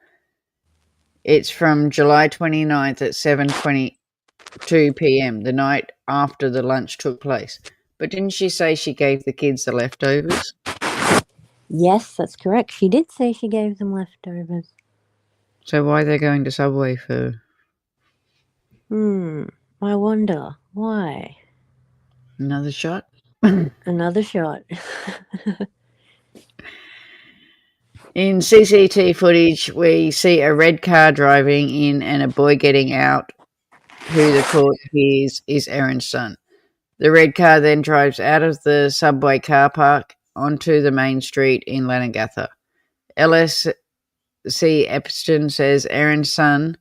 It's from July 29th at 7:22 p.m, the night after the lunch took place. But didn't she say she gave the kids the leftovers? Yes, that's correct. She did say she gave them leftovers. So why are they going to Subway for? I wonder why. Another shot? Another shot. In CCTV footage, we see a red car driving in and a boy getting out, who the court hears is Erin's son. The red car then drives out of the subway car park onto the main street in Leongatha. LSC Epston says Erin's son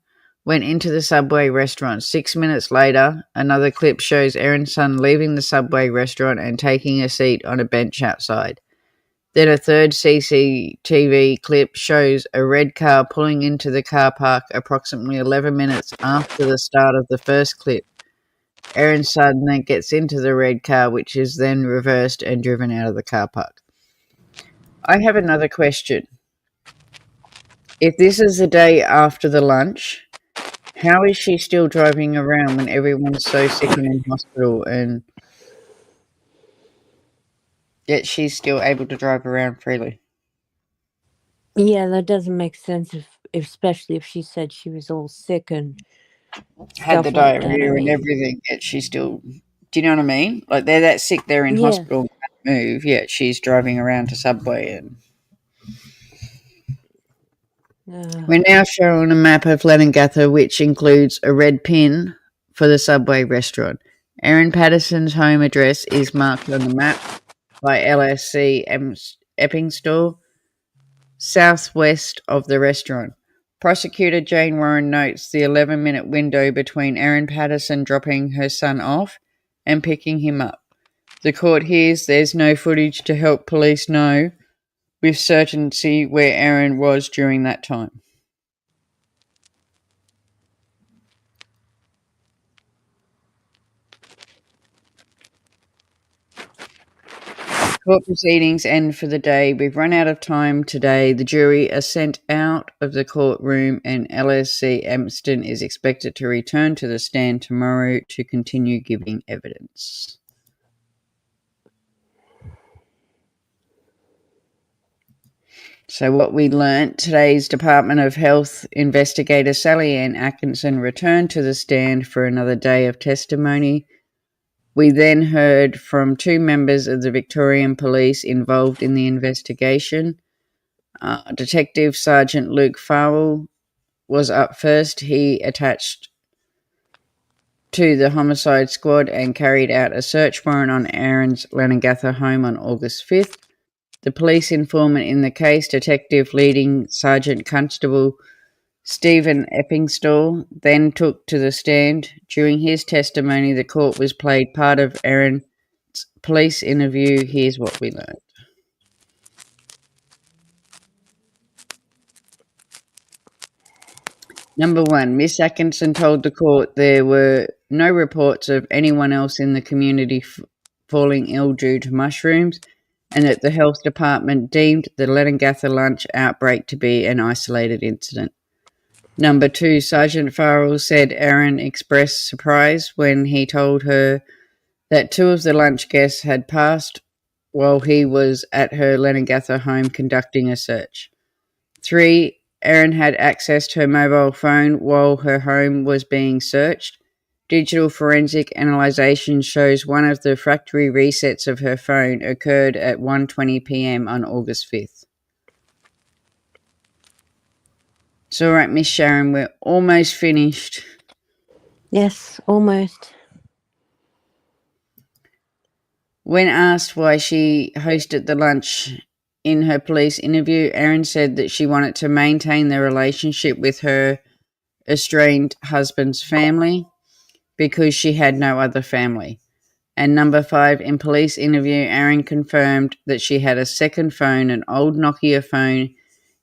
went into the Subway restaurant. 6 minutes later, another clip shows Erin's son leaving the Subway restaurant and taking a seat on a bench outside. Then a third CCTV clip shows a red car pulling into the car park approximately 11 minutes after the start of the first clip. Erin's son then gets into the red car, which is then reversed and driven out of the car park. I have another question. If this is the day after the lunch, how is she still driving around when everyone's so sick and in hospital, and yet she's still able to drive around freely? Yeah, that doesn't make sense, especially if she said she was all sick and Had the stuff like that. diarrhea and everything, yet she's still... Do you know what I mean? Like, they're that sick, they're in Yeah. hospital, can't move, yet she's driving around to Subway. And we're now shown a map of Leongatha, which includes a red pin for the Subway restaurant. Erin Patterson's home address is marked on the map by LSC Eppingstall, southwest of the restaurant. Prosecutor Jane Warren notes the 11-minute window between Erin Patterson dropping her son off and picking him up. The court hears there's no footage to help police know with certainty where Erin was during that time. Court proceedings end for the day. We've run out of time today. The jury are sent out of the courtroom and LSC Emston is expected to return to the stand tomorrow to continue giving evidence. So what we learnt, today's Department of Health investigator Sally Ann Atkinson returned to the stand for another day of testimony. We then heard from 2 members of the Victorian Police involved in the investigation. Detective Sergeant Luke Farwell was up first. He attached to the homicide squad and carried out a search warrant on Erin's Leongatha home on August 5th. The police informant in the case, Detective Leading Sergeant Constable Stephen Eppingstall, then took to the stand. During his testimony, the court was played part of Erin's police interview. Here's what we learned. Number 1, Miss Atkinson told the court there were no reports of anyone else in the community falling ill due to mushrooms, and that the health department deemed the Leongatha lunch outbreak to be an isolated incident. Number 2, Sergeant Farrell said Erin expressed surprise when he told her that 2 of the lunch guests had passed while he was at her Leongatha home conducting a search. 3, Erin had accessed her mobile phone while her home was being searched. Digital forensic analysis shows one of the factory resets of her phone occurred at 1:20 p.m. on August 5th. It's all right, Miss Sharon, we're almost finished. Yes, almost. When asked why she hosted the lunch in her police interview, Erin said that she wanted to maintain the relationship with her estranged husband's family because she had no other family. And number 5, in police interview, Erin confirmed that she had a second phone, an old Nokia phone,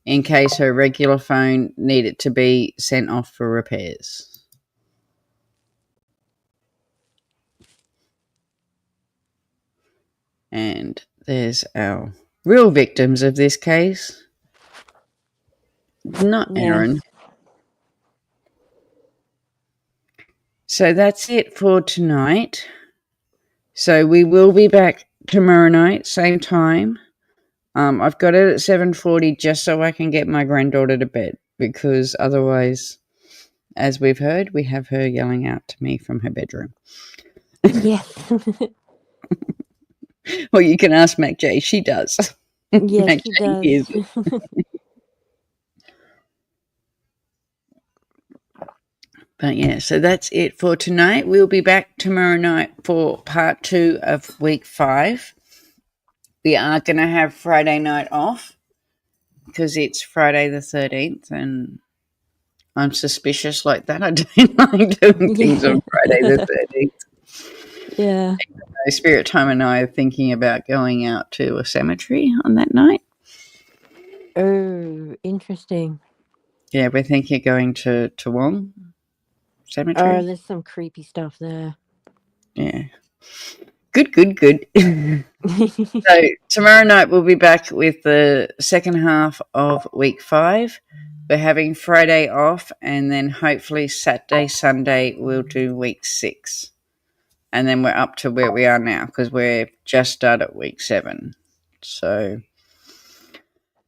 in case her regular phone needed to be sent off for repairs. And there's our real victims of this case. Not Erin. So that's it for tonight. So we will be back tomorrow night, same time. I've got it at 7:40 just so I can get my granddaughter to bed, because otherwise, as we've heard, we have her yelling out to me from her bedroom. Yes. Well, you can ask Mac J. She does. Yes, Mac she J does. hears it. But yeah, so that's it for tonight. We'll be back tomorrow night for part 2 of week 5. We are going to have Friday night off because it's Friday the 13th, and I'm suspicious like that. I don't like doing things on Friday the 13th. Yeah. Spirit Time and I are thinking about going out to a cemetery on that night. Oh, interesting. Yeah, we're thinking of going to Toowong Cemetery. Oh, there's some creepy stuff there. Yeah. Good. So tomorrow night we'll be back with the second half of week 5. We're having Friday off, and then hopefully Saturday, Sunday we'll do week 6. And then we're up to where we are now because we're just started week 7. So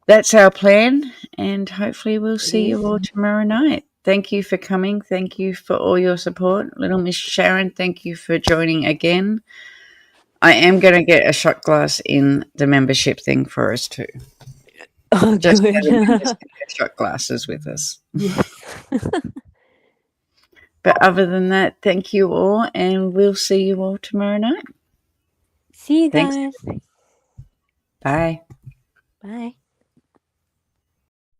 that's our plan, and hopefully we'll see you all tomorrow night. Thank you for coming. Thank you for all your support. Little Miss Sharon, thank you for joining again. I am going to get a shot glass in the membership thing for us too. Oh, Just good. have the members get shot glasses with us. Yes. But other than that, thank you all, and we'll see you all tomorrow night. See you Thanks. guys. Bye. Bye.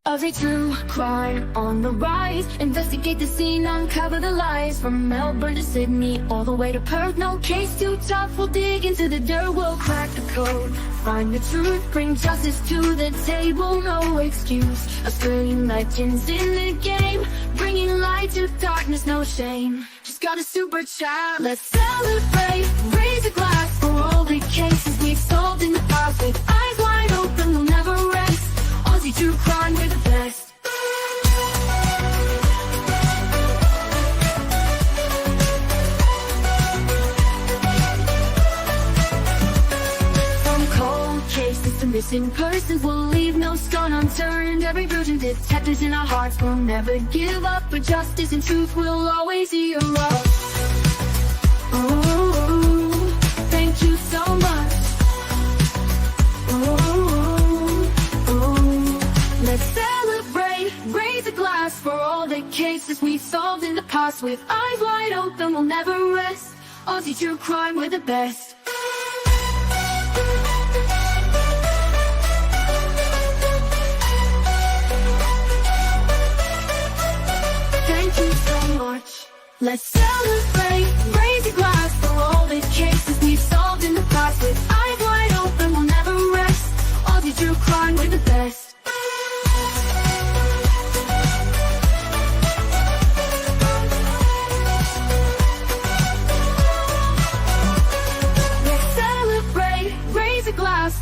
Aussie true crime on the rise. Investigate the scene, uncover the lies. From Melbourne to Sydney, all the way to Perth. No case too tough, we'll dig into the dirt. We'll crack the code, find the truth, bring justice to the table. No excuse, Australian legends in the game, bringing light to darkness, no shame. Just got a super child, let's celebrate. Raise a glass for all the cases we've solved in the past. With eyes wide open, we'll never rest. Aussie true crime, we're the best. From cold cases to mystery missing persons will leave no stone unturned. Every virgin detectives in our hearts will never give up, but justice and truth will always erupt. Ooh, thank you so much. Let's celebrate, raise a glass for all the cases we solved in the past. With eyes wide open, we'll never rest. Aussie true crime, we're the best. Thank you so much. Let's celebrate, raise a glass for all the cases we solved in the past. With eyes wide open, we'll never rest. Aussie true crime, we're the best.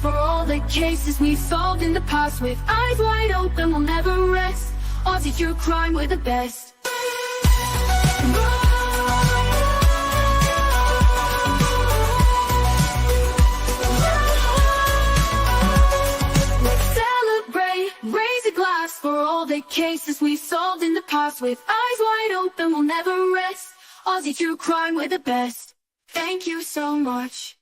For all the cases we solved in the past. With eyes wide open, we'll never rest. Aussie true crime, we're the best. Let's celebrate, raise a glass for all the cases we solved in the past. With eyes wide open, we'll never rest. Aussie true crime, we're the best. Thank you so much.